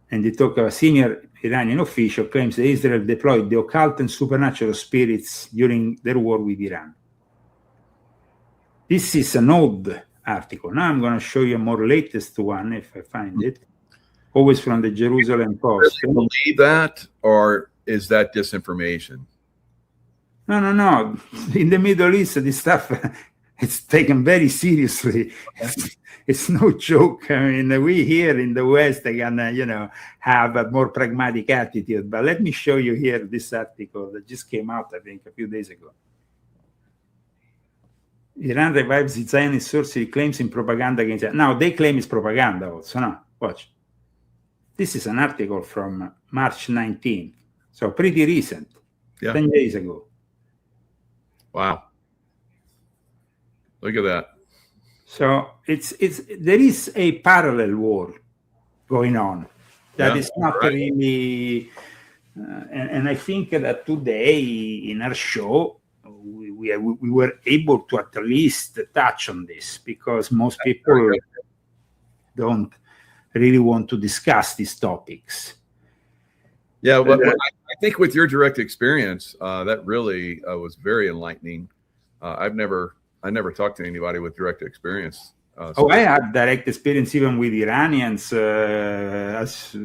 and they talk about senior Iranian official claims that Israel deployed the occult and supernatural spirits during their war with Iran. This is an old article. Now I'm going to show you a more latest one, if I find it. Always from the Jerusalem Post. Do you believe that, or is that disinformation? No. In the Middle East, this stuff... it's taken very seriously. It's no joke. I mean, we here in the West are gonna, have a more pragmatic attitude. But let me show you here this article that just came out, I think, a few days ago. Iran revives its Zionist sorcery claims in propaganda against it. Now, they claim it's propaganda also. No, watch. This is an article from March 19th. So pretty recent, 10 days ago. Wow. Look at that. So there is a parallel war going on that is not really, and I think that today in our show we were able to at least touch on this, because most people don't really want to discuss these topics. Yeah, but I think with your direct experience, that really was very enlightening. I never talked to anybody with direct experience I had direct experience even with Iranians, as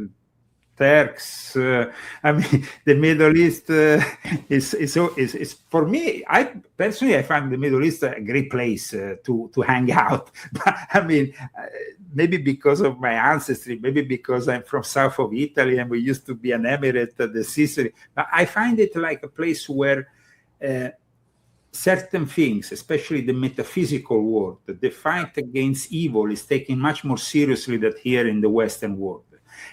Turks. I mean, the Middle East is for me. I personally, I find the Middle East a great place to hang out. But I mean, maybe because of my ancestry, maybe because I'm from south of Italy and we used to be an emirate, the Sicily. But I find it like a place where certain things, especially the metaphysical world, the fight against evil is taken much more seriously than here in the Western world.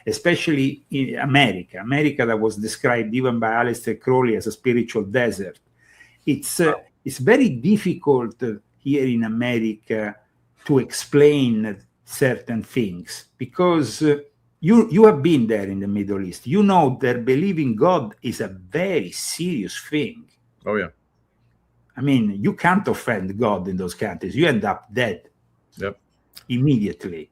Especially in America that was described even by Aleister Crowley as a spiritual desert. It's very difficult here in America to explain certain things because you have been there in the Middle East. You know that believing God is a very serious thing. Oh, yeah. I mean, you can't offend God in those countries. You end up dead. Yep. Immediately.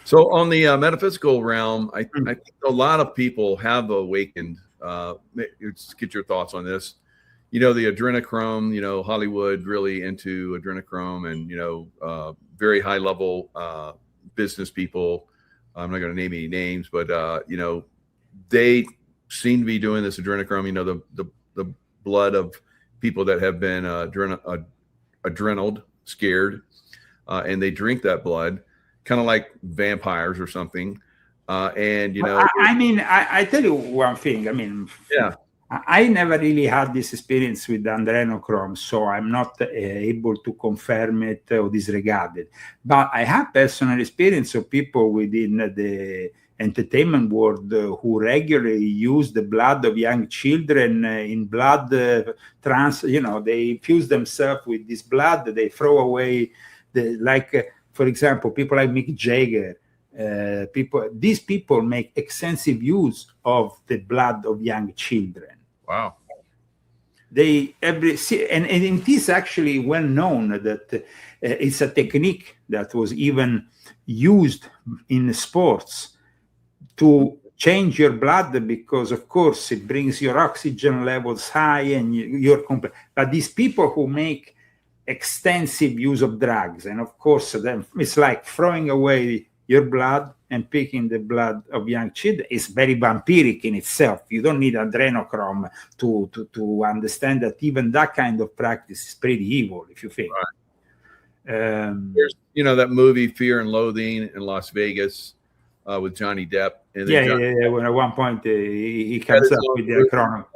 So on the metaphysical realm, I think a lot of people have awakened. Let's get your thoughts on this. You know, the adrenochrome, you know, Hollywood really into adrenochrome and, you know, very high level business people. I'm not going to name any names, but, you know, they seem to be doing this adrenochrome, you know, the blood of people that have been adrenaled, scared, and they drink that blood. Kind of like vampires or something. And, you know, I mean, I tell you one thing. I mean, yeah, I never really had this experience with adrenochrome, so I'm not able to confirm it or disregard it. But I have personal experience of people within the entertainment world who regularly use the blood of young children in blood you know, they infuse themselves with this blood, they throw away for example, people like Mick Jagger, these people make extensive use of the blood of young children. Wow. And it is actually well known that it's a technique that was even used in sports to change your blood because, of course, it brings your oxygen levels high and you're complete. But these people who make extensive use of drugs, and of course then it's like throwing away your blood and picking the blood of young children. It's very vampiric in itself. You don't need adrenochrome to understand that even that kind of practice is pretty evil, if you think. Right. There's, you know, that movie Fear and Loathing in Las Vegas with Johnny Depp. And yeah. When at one point he comes up with the chrono.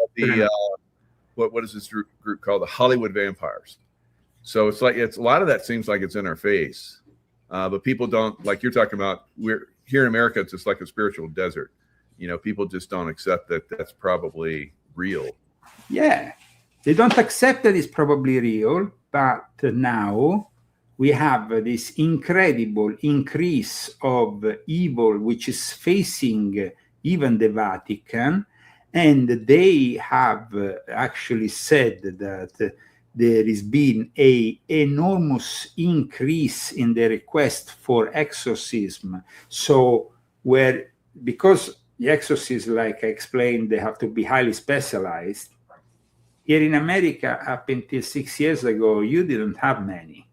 What is this group called? The Hollywood Vampires. So it's like a lot of that seems like it's in our face, but people don't, like you're talking about. We're here in America, it's just like a spiritual desert. You know, people just don't accept that that's probably real. Yeah, they don't accept that it's probably real. But now we have this incredible increase of evil, which is facing even the Vatican, and they have actually said that. There has been an enormous increase in the request for exorcism. So because the exorcism, like I explained, they have to be highly specialized. Here in America, up until 6 years ago, you didn't have many.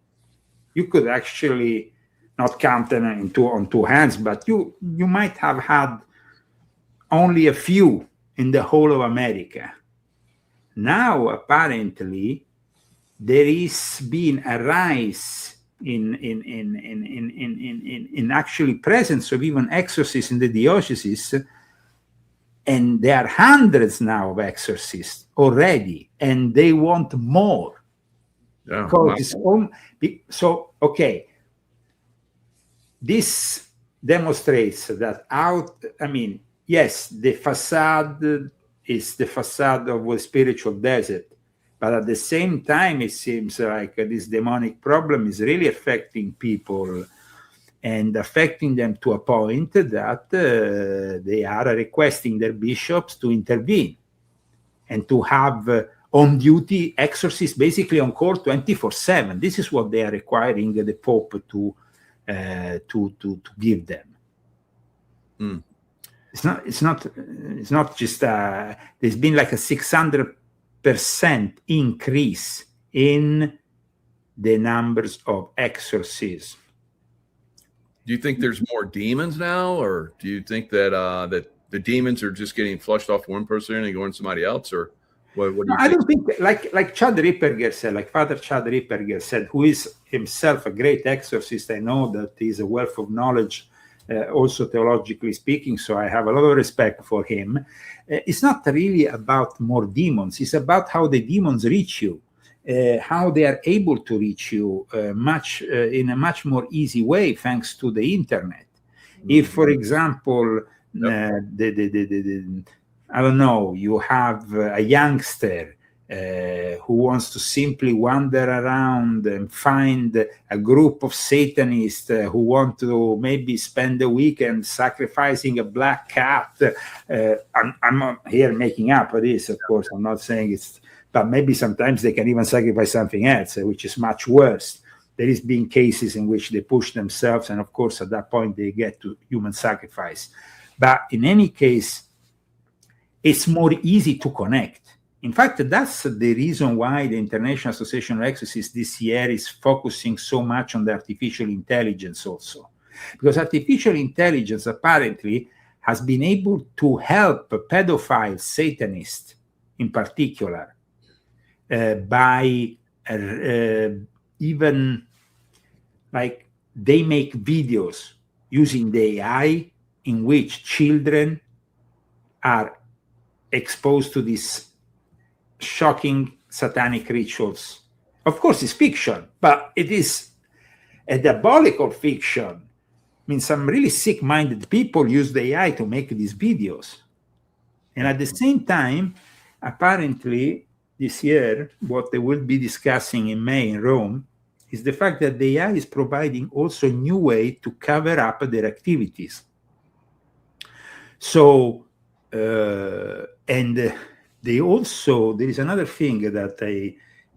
You could actually not count them on two hands, but you might have had only a few in the whole of America. Now, apparently, there is been a rise in actually presence of even exorcists in the diocese, and there are hundreds now of exorcists already, and they want more. Yeah, so okay, this demonstrates that yes, the facade is the facade of a spiritual desert. But at the same time, it seems like this demonic problem is really affecting people and affecting them to a point that they are requesting their bishops to intervene and to have on-duty exorcists basically on call 24/7. This is what they are requiring the Pope to give them. Mm. It's not just there's been like a 600% increase in the numbers of exorcisms. Do you think there's more demons now, or do you think that that the demons are just getting flushed off one person and going to somebody else, or what do you I think? don't think, like Chad Ripperger said, like Father Chad Ripperger said, who is himself a great exorcist. I know that he's a wealth of knowledge, also theologically speaking, so I have a lot of respect for him. It's not really about more demons. It's about how the demons reach you, how they are able to reach you in a much more easy way thanks to the internet. If, for example, I don't know, you have a youngster who wants to simply wander around and find a group of Satanists who want to maybe spend the weekend sacrificing a black cat. I'm not here making up this, of course. I'm not saying it's, but maybe sometimes they can even sacrifice something else, which is much worse. There has been cases in which they push themselves, and of course, at that point, they get to human sacrifice. But in any case, it's more easy to connect. In fact, that's the reason why the International Association of Exorcists this year is focusing so much on the artificial intelligence also. Because artificial intelligence apparently has been able to help pedophiles, Satanists in particular, by even like they make videos using the AI in which children are exposed to these shocking satanic rituals. Of course, it's fiction, but it is a diabolical fiction. I mean, some really sick-minded people use the AI to make these videos. And at the same time, apparently, this year, what they will be discussing in May in Rome is the fact that the AI is providing also a new way to cover up their activities. So, and they also, there is another thing that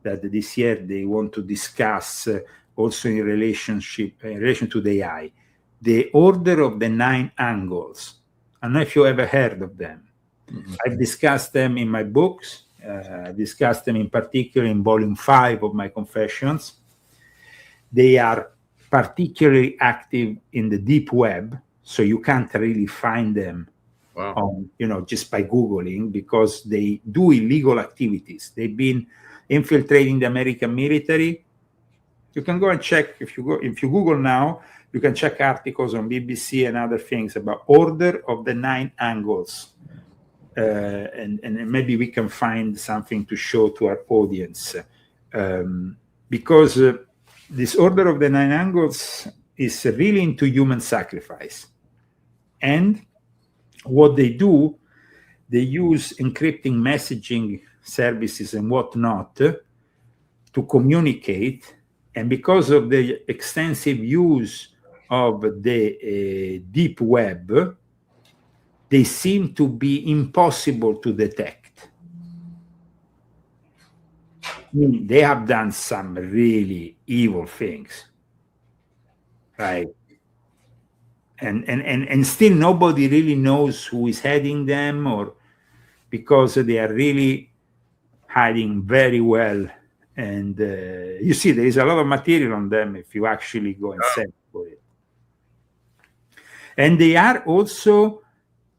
this year they want to discuss also in relation to the AI, the Order of the Nine Angles. I don't know if you ever heard of them. Mm-hmm. I've discussed them in my books. I discussed them in particular in volume 5 of my Confessions. They are particularly active in the deep web, so you can't really find them on, just by Googling, because they do illegal activities. They've been infiltrating the American military. You can go and check, if you Google now, you can check articles on BBC and other things about Order of the Nine Angles. And maybe we can find something to show to our audience. Because this Order of the Nine Angles is really into human sacrifice. And what they do, they use encrypting messaging services and whatnot to communicate. And because of the extensive use of the deep web, they seem to be impossible to detect. I mean, they have done some really evil things, right? And still nobody really knows who is heading them, or because they are really hiding very well. And you see, there is a lot of material on them if you actually go and search for it. And they are also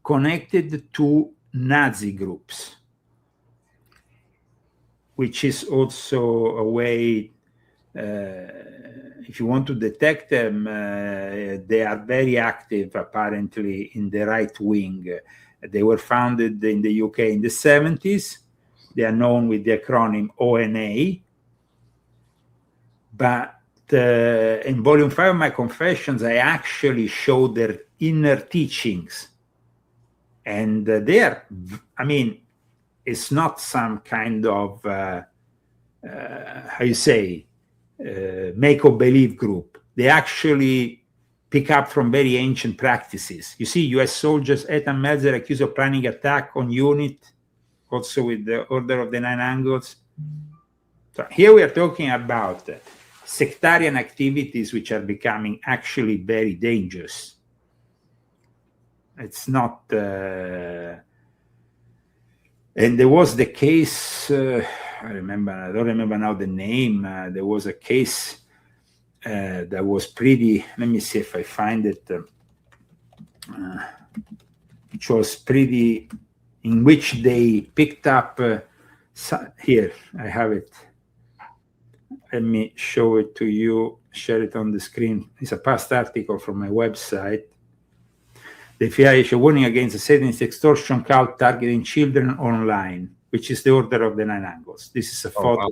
connected to Nazi groups, which is also a way, if you want to detect them, they are very active apparently in the right wing. They were founded in the UK in the 70s. They are known with the acronym ONA. But in volume 5 of my Confessions, I actually show their inner teachings. And they are, I mean, it's not some kind of, how you say, make-or-believe group. They actually pick up from very ancient practices. You see, U.S. soldiers, Ethan Melzer, accused of planning attack on unit, also with the Order of the Nine Angles. So here we are talking about sectarian activities which are becoming actually very dangerous. It's not... and there was the case, I don't remember now the name. There was a case that was pretty, let me see if I find it, which was pretty, in which they picked up, here, I have it. Let me show it to you, share it on the screen. It's a past article from my website. The FBI issued a warning against the Satanist extortion cult targeting children online, which is the Order of the Nine Angles. This is a photo. Wow.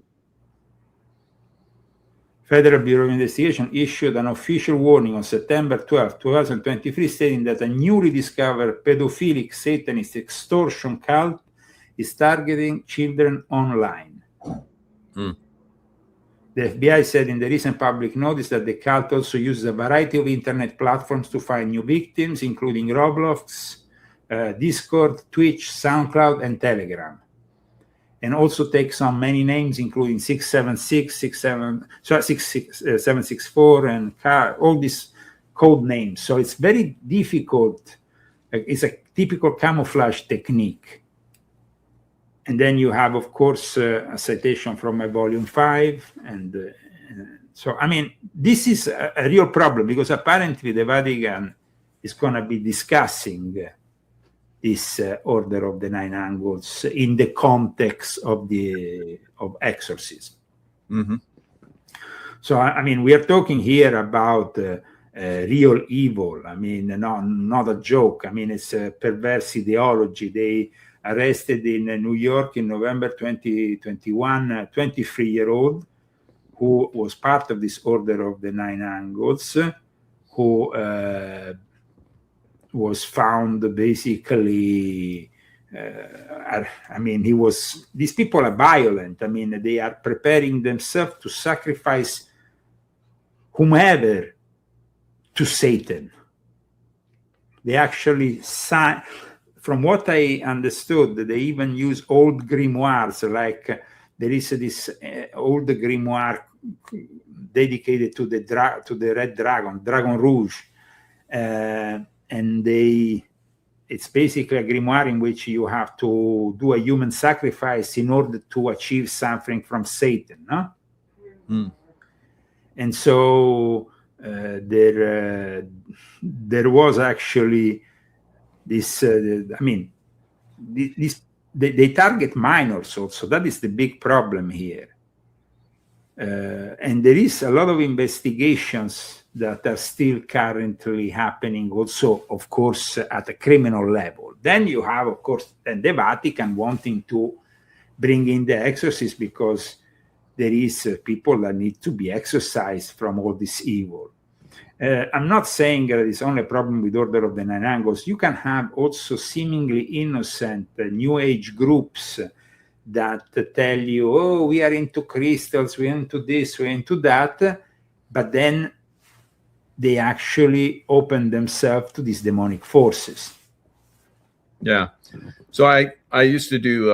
Federal Bureau of Investigation issued an official warning on September 12, 2023, stating that a newly discovered pedophilic Satanist extortion cult is targeting children online. The FBI said in the recent public notice that the cult also uses a variety of internet platforms to find new victims, including Roblox, Discord, Twitch, SoundCloud, and Telegram. And also takes on many names, including 676, 764, and all these code names. So it's very difficult. It's a typical camouflage technique. And then you have, of course, a citation from my volume 5. And so, I mean, this is a real problem, because apparently the Vatican is going to be discussing this Order of the Nine Angles in the context of exorcism. Mm-hmm. So, I mean, we are talking here about real evil. I mean, not a joke. I mean, it's a perverse ideology. They arrested in New York in November 2021 a 23-year-old who was part of this Order of the Nine Angles, who was found basically, I mean, these people are violent. I mean, they are preparing themselves to sacrifice whomever to Satan. They actually from what I understood, they even use old grimoires, like there is this old grimoire dedicated to the red dragon, Dragon Rouge, and it's basically a grimoire in which you have to do a human sacrifice in order to achieve something from Satan, no? And so there was actually this, I mean, they target minors also. That is the big problem here. And there is a lot of investigations that are still currently happening also, of course, at a criminal level. Then you have, of course, the Vatican wanting to bring in the exorcists, because there is people that need to be exorcised from all this evil. I'm not saying that it's only a problem with Order of the Nine Angles. You can have also seemingly innocent New Age groups that tell you, oh, we are into crystals, we're into this, we're into that, but then they actually open themselves to these demonic forces. Yeah. So I used to do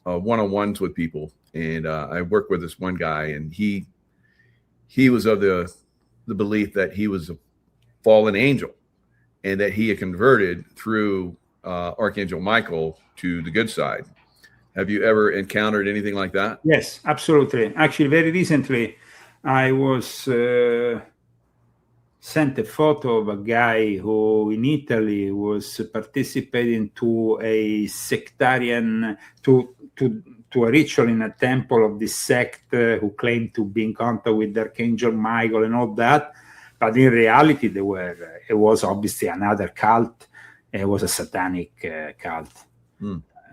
one-on-ones with people, and I worked with this one guy, and he was of the belief that he was a fallen angel and that he had converted through Archangel Michael to the good side. Have you ever encountered anything like that? Yes, absolutely. Actually, very recently, I was sent a photo of a guy who in Italy was participating to a sectarian, to a ritual in a temple of this sect who claimed to be in contact with Archangel Michael and all that. But in reality, it was obviously another cult. It was a satanic cult.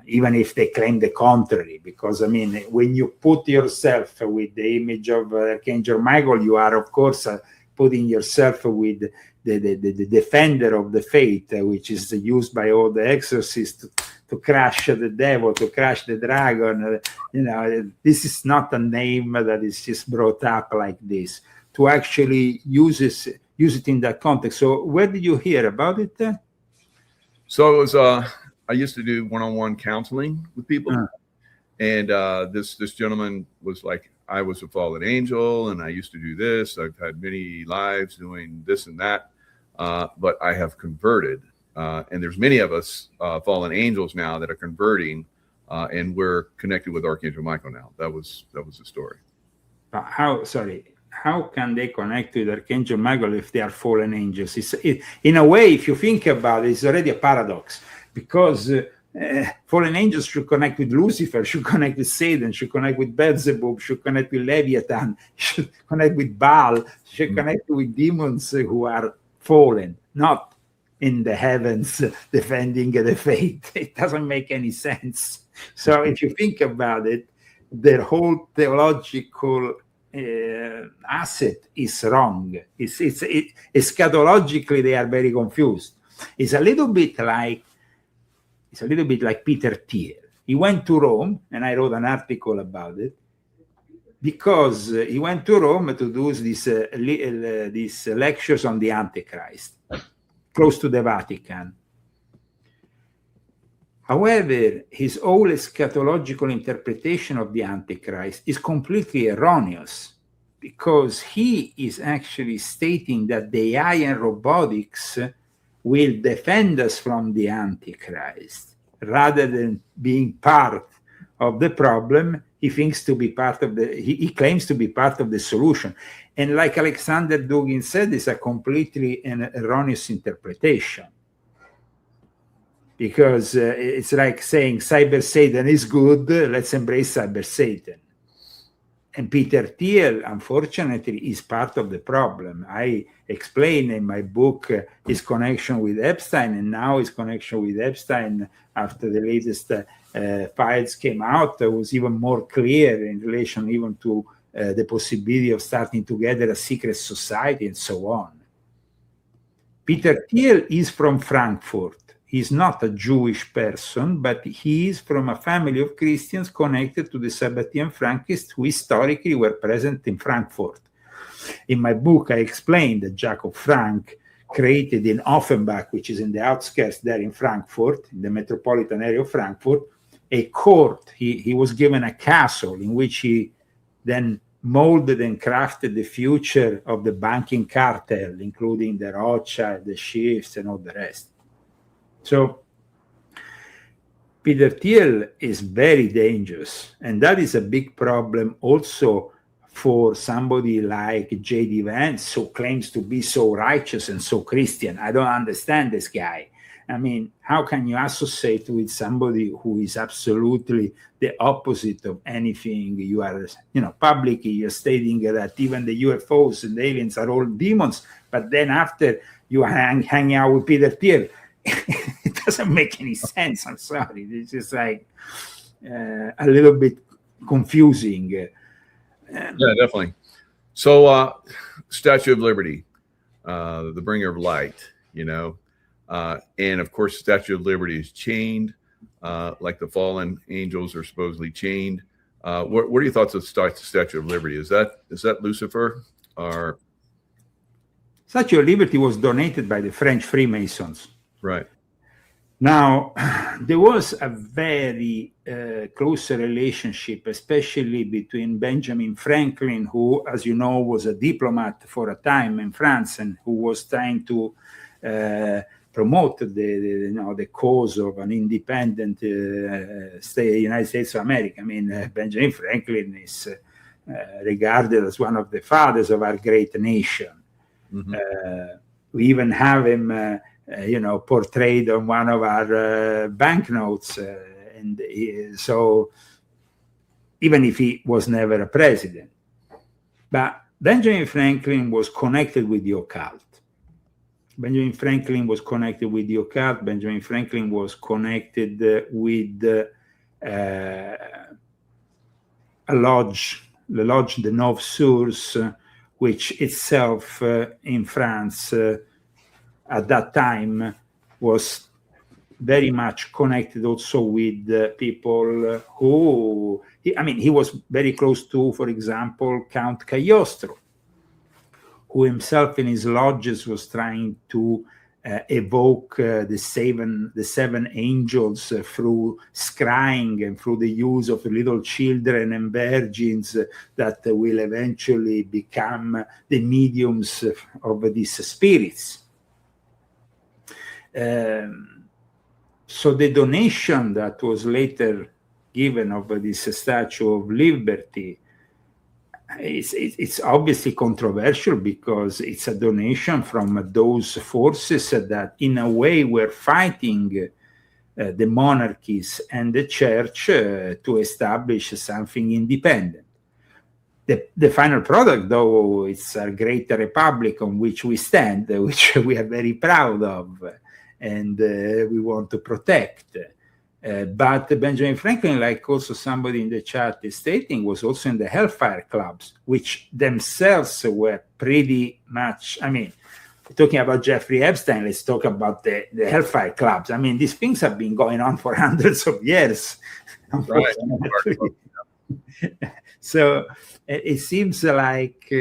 Even if they claim the contrary, because, I mean, when you put yourself with the image of Archangel Michael, you are, of course, putting yourself with the defender of the faith, which is used by all the exorcists to crush the devil, to crush the dragon. You know, this is not a name that is just brought up like this. To actually use it in that context. So where did you hear about it? So it was, I used to do one-on-one counseling with people. And this gentleman was like, I was a fallen angel and I used to do this. I've had many lives doing this and that, but I have converted. And there's many of us fallen angels now that are converting, and we're connected with Archangel Michael now. That was the story. how can they connect with Archangel Michael if they are fallen angels? In a way, if you think about it, it's already a paradox, because fallen angels should connect with Lucifer, should connect with Satan, should connect with Beelzebub, should connect with Leviathan, should connect with Baal, should connect with demons who are fallen, not in the heavens defending the faith. It doesn't make any sense. So if you think about it, their whole theological asset is wrong. Eschatologically, they are very confused. It's a little bit like Peter Thiel. He went to Rome, and I wrote an article about it, because he went to Rome to do these lectures on the Antichrist, close to the Vatican. However, his whole eschatological interpretation of the Antichrist is completely erroneous, because he is actually stating that the AI and robotics will defend us from the Antichrist. Rather than being part of the problem, he claims to be part of the solution. And like Alexander Dugin said, it's a completely erroneous interpretation. Because it's like saying Cyber Satan is good, let's embrace Cyber Satan. And Peter Thiel, unfortunately, is part of the problem. I explain in my book his connection with Epstein, and now his connection with Epstein, after the latest files came out, was even more clear in relation even to the possibility of starting together a secret society and so on. Peter Thiel is from Frankfurt. He's not a Jewish person, but he is from a family of Christians connected to the Sabbatean Frankists who historically were present in Frankfurt. In my book, I explained that Jacob Frank created in Offenbach, which is in the outskirts there in Frankfurt, in the metropolitan area of Frankfurt, a court. He was given a castle in which he then molded and crafted the future of the banking cartel, including the Rothschild, the Schiffs, and all the rest. So Peter Thiel is very dangerous, and that is a big problem also for somebody like J.D. Vance, who claims to be so righteous and so Christian. I don't understand this guy. I mean, how can you associate with somebody who is absolutely the opposite of anything you are, publicly you're stating that even the UFOs and the aliens are all demons, but then after you hang out with Peter Thiel, it doesn't make any sense. I'm sorry. It's just like a little bit confusing. Yeah, definitely. So, Statue of Liberty, the bringer of light, and of course, Statue of Liberty is chained, like the fallen angels are supposedly chained. What are your thoughts of Statue of Liberty? Is that Lucifer, or? Statue of Liberty was donated by the French Freemasons. Right. Now, there was a very close relationship, especially between Benjamin Franklin, who, as you know, was a diplomat for a time in France and who was trying to promote the cause of an independent United States of America. I mean, Benjamin Franklin is regarded as one of the fathers of our great nation. Mm-hmm. We even have him portrayed on one of our banknotes. So even if he was never a president. But Benjamin Franklin was connected with the occult. Benjamin Franklin was connected with the occult. Benjamin Franklin was connected with a lodge, the Lodge de Neuf Sources, which itself in France at that time was very much connected also with people who, he was very close to, for example, Count Cagliostro, who himself in his lodges was trying to evoke the seven angels through scrying and through the use of little children and virgins that will eventually become the mediums of these spirits. So the donation that was later given of this Statue of Liberty it's obviously controversial because it's a donation from those forces that in a way were fighting the monarchies and the church to establish something independent. The final product, though, it's a great republic on which we stand, which we are very proud of, and we want to protect. But Benjamin Franklin, like also somebody in the chat is stating, was also in the Hellfire Clubs, which themselves were pretty much, I mean, talking about Jeffrey Epstein, let's talk about the Hellfire Clubs. I mean, these things have been going on for hundreds of years. Right. So it seems like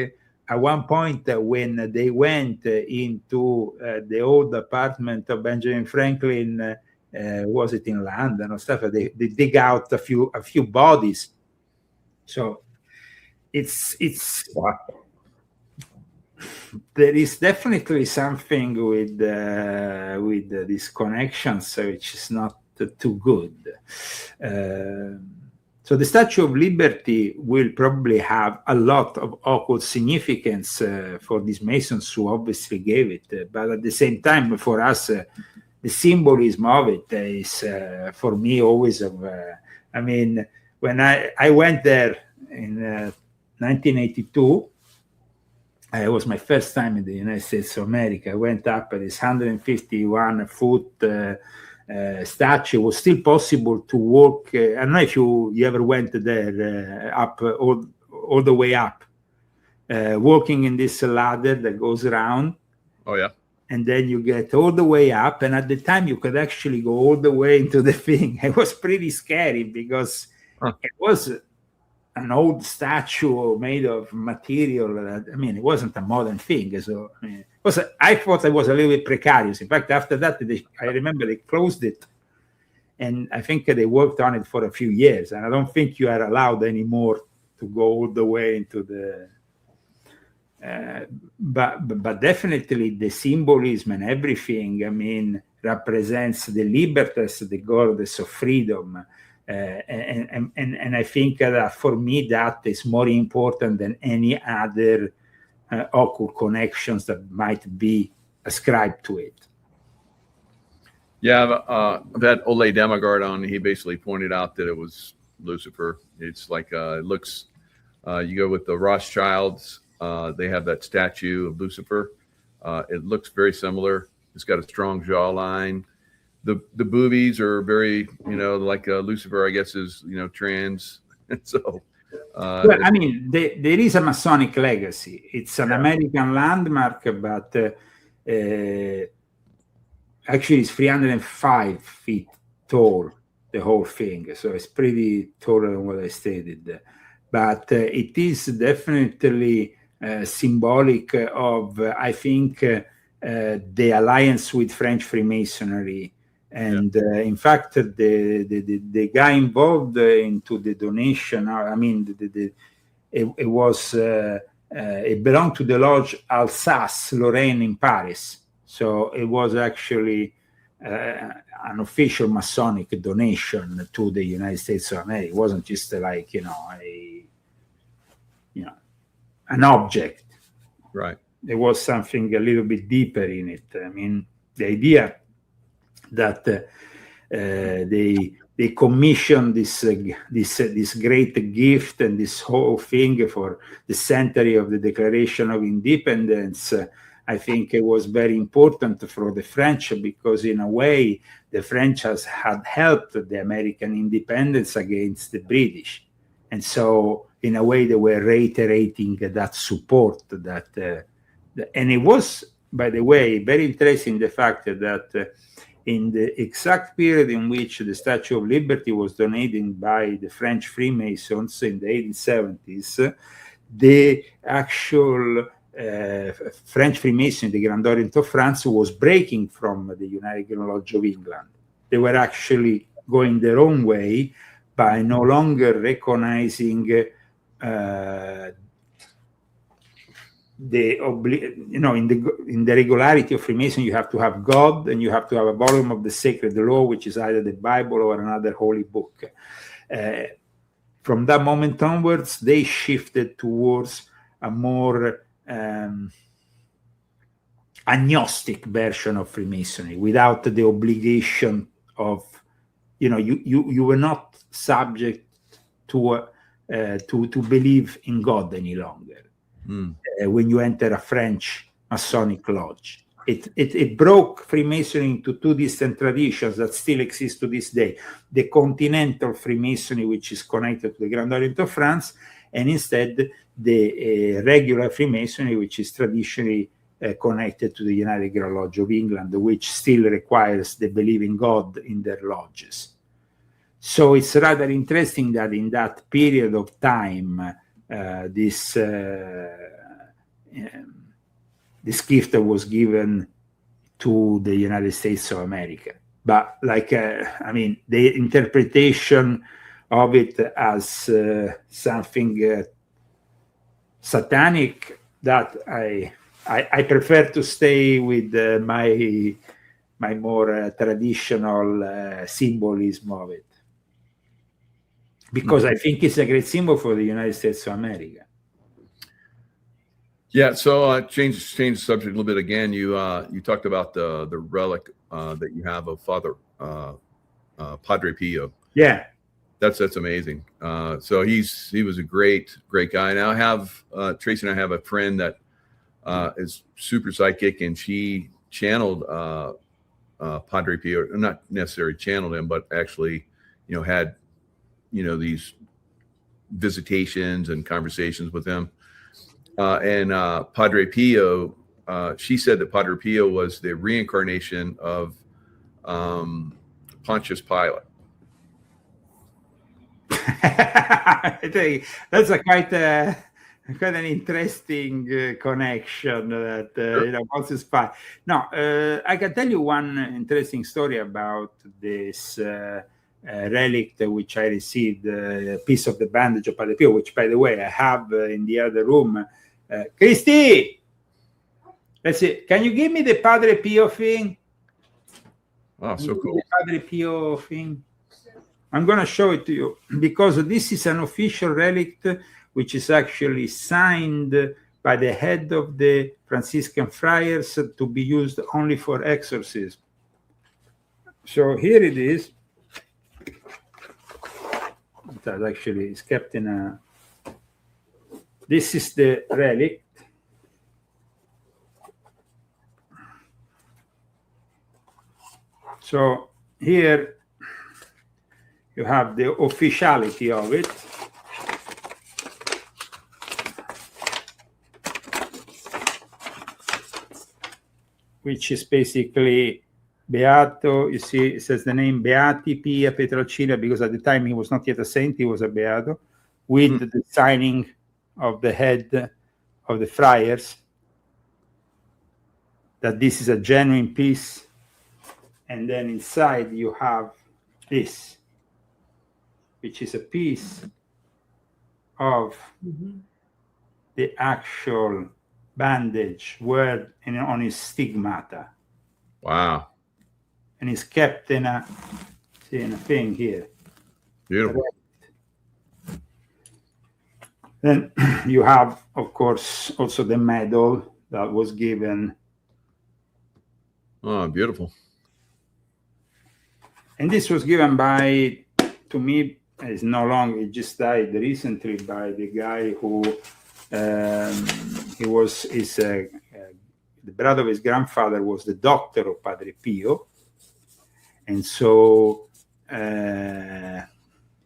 at one point when they went into the old apartment of Benjamin Franklin, was it in London or stuff? They dig out a few bodies. So it's there is definitely something with these connections, which is not too good. So the Statue of Liberty will probably have a lot of occult significance for these Masons who obviously gave it. But at the same time, for us, the symbolism of it is, for me, always of, I mean, when I went there in 1982, it was my first time in the United States of America. I went up at this 151-foot statue. It was still possible to walk. I don't know if you ever went there, up all the way up, walking in this ladder that goes around. Oh, yeah. And then you get all the way up. And at the time, you could actually go all the way into the thing. It was pretty scary because it was an old statue made of material that, I mean, it wasn't a modern thing. So I mean, I thought it was a little bit precarious. In fact, after that, I remember they closed it. And I think they worked on it for a few years. And I don't think you are allowed anymore to go all the way into the... but definitely the symbolism and everything, I mean, represents the libertas, the goddess of freedom. And I think that for me, that is more important than any other occult connections that might be ascribed to it. Yeah, that Ole Demigard on, he basically pointed out that it was Lucifer. It's like, it looks, you go with the Rothschilds, they have that statue of Lucifer. It looks very similar. It's got a strong jawline. The boobies are very, like Lucifer, I guess, is, trans. So, well, I mean, there is a Masonic legacy. It's an American landmark, but actually it's 305 feet tall, the whole thing. So it's pretty taller than what I stated. But it is definitely symbolic of, I think, the alliance with French Freemasonry. And in fact, the guy involved into the donation, I mean, it was it belonged to the Lodge Alsace-Lorraine in Paris. So it was actually an official Masonic donation to the United States of America. It wasn't just like an object. Right. There was something a little bit deeper in it. I mean, the idea that they commissioned this great gift and this whole thing for the century of the Declaration of Independence, I think it was very important for the French, because in a way the French had helped the American independence against the British, and so in a way they were reiterating that support. And it was, by the way, very interesting the fact that in the exact period in which the Statue of Liberty was donated by the French Freemasons in the 1870s, the actual French Freemasonry, the Grand Orient of France, was breaking from the United Lodge of England. They were actually going their own way by no longer recognizing in the regularity of Freemason, you have to have God, and you have to have a volume of the sacred law, which is either the Bible or another holy book. from that moment onwards, they shifted towards a more agnostic version of Freemasonry, without the obligation of, you were not subject to believe in God any longer. When you enter a French Masonic lodge, it broke Freemasonry into two distant traditions that still exist to this day: the continental Freemasonry, which is connected to the Grand Orient of France, and instead the regular Freemasonry, which is traditionally connected to the United Grand Lodge of England, which still requires the belief in God in their lodges. So it's rather interesting that in that period of time, this gift was given to the United States of America. But the interpretation of it as something satanic, that I prefer to stay with my more traditional symbolism of it, because I think it's a great symbol for the United States of America. Yeah. So change the subject a little bit again. You talked about the relic that you have of Father Padre Pio. Yeah. That's amazing. So he was a great guy. And I have Tracy and I have a friend that is super psychic, and she channeled Padre Pio, not necessarily channeled him, but actually, had, these visitations and conversations with him. And Padre Pio, she said that Padre Pio was the reincarnation of Pontius Pilate. I think that's quite an interesting connection that Pontius Pilate. Now, I can tell you one interesting story about this relic which I received, a piece of the bandage of Padre Pio, which, by the way, I have in the other room. Christy, let's see. Can you give me the Padre Pio thing? Oh, so cool. The Padre Pio thing. I'm going to show it to you, because this is an official relic which is actually signed by the head of the Franciscan friars to be used only for exorcism. So here it is. That actually is kept in a... This is the relic. So here you have the officiality of it. Which is basically Beato. You see, it says the name Beati Pia Petralcina, because at the time he was not yet a saint, he was a Beato, with the signing of the head of the friars, that this is a genuine piece. And then inside you have this, which is a piece of the actual bandage word on his stigmata. Wow. And it's kept in a thing here. Beautiful. Then you have, of course, also the medal that was given. Oh, beautiful. And this was given to me, it's no longer, it just died recently, by the guy who he was the brother of his grandfather was the doctor of Padre Pio, and so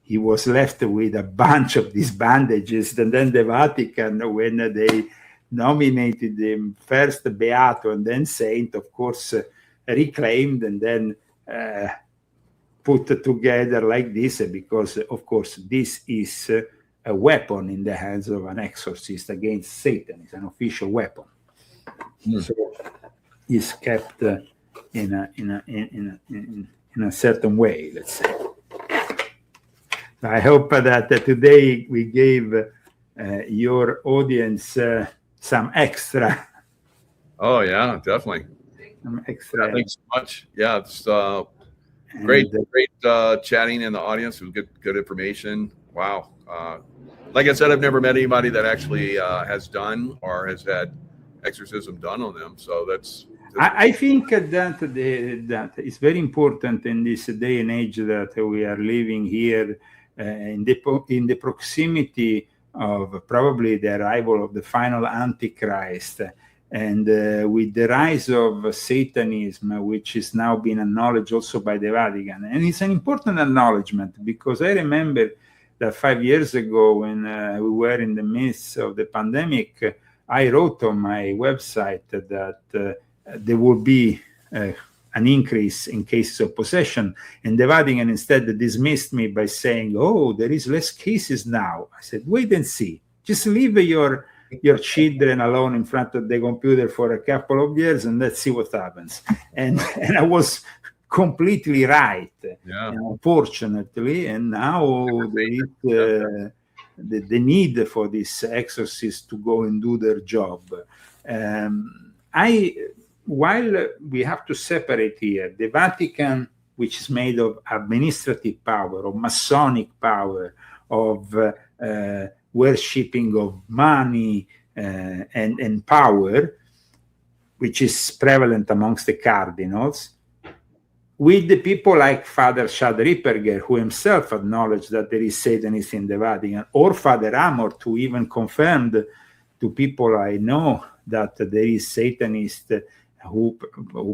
he was left with a bunch of these bandages. And then the Vatican, when they nominated him first Beato and then Saint, of course, reclaimed and then put together like this, because, of course, this is a weapon in the hands of an exorcist against Satan. It's an official weapon. So it's kept in a certain way, let's say. I hope that today we gave your audience some extra. Oh yeah, definitely. Some extra. Yeah, thanks so much. Yeah, it's great chatting in the audience. It was good information. wow. Like I said, I've never met anybody that actually has done or has had exorcism done on them. So that's I think that that is very important in this day and age that we are living here, in the proximity of probably the arrival of the final Antichrist, and with the rise of Satanism, which is now being acknowledged also by the Vatican. And it's an important acknowledgement, because I remember that 5 years ago, when we were in the midst of the pandemic, I wrote on my website that there will be an increase in cases of possession, and the Vatican instead dismissed me by saying, "Oh, there is less cases now." I said, "Wait and see. Just leave your children alone in front of the computer for a couple of years, and let's see what happens." And I was completely right, unfortunately. And now there is the need for these exorcists to go and do their job. While we have to separate here, the Vatican, which is made of administrative power, of Masonic power, of worshipping of money and power, which is prevalent amongst the cardinals, with the people like Father Chad Ripperger, who himself acknowledged that there is Satanism in the Vatican, or Father Amor, who even confirmed to people I know that there is Satanists who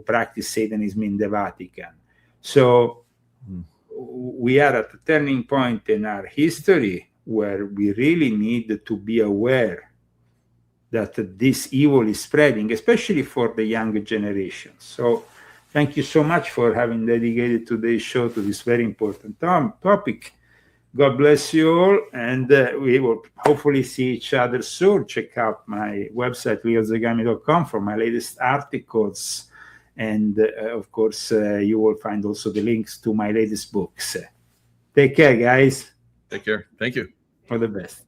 practice Satanism in the Vatican. So we are at a turning point in our history where we really need to be aware that this evil is spreading, especially for the younger generation. So thank you so much for having dedicated today's show to this very important topic. God bless you all, and we will hopefully see each other soon. Check out my website, leozagami.com, for my latest articles. And of course, you will find also the links to my latest books. Take care, guys. Take care. Thank you. For the best.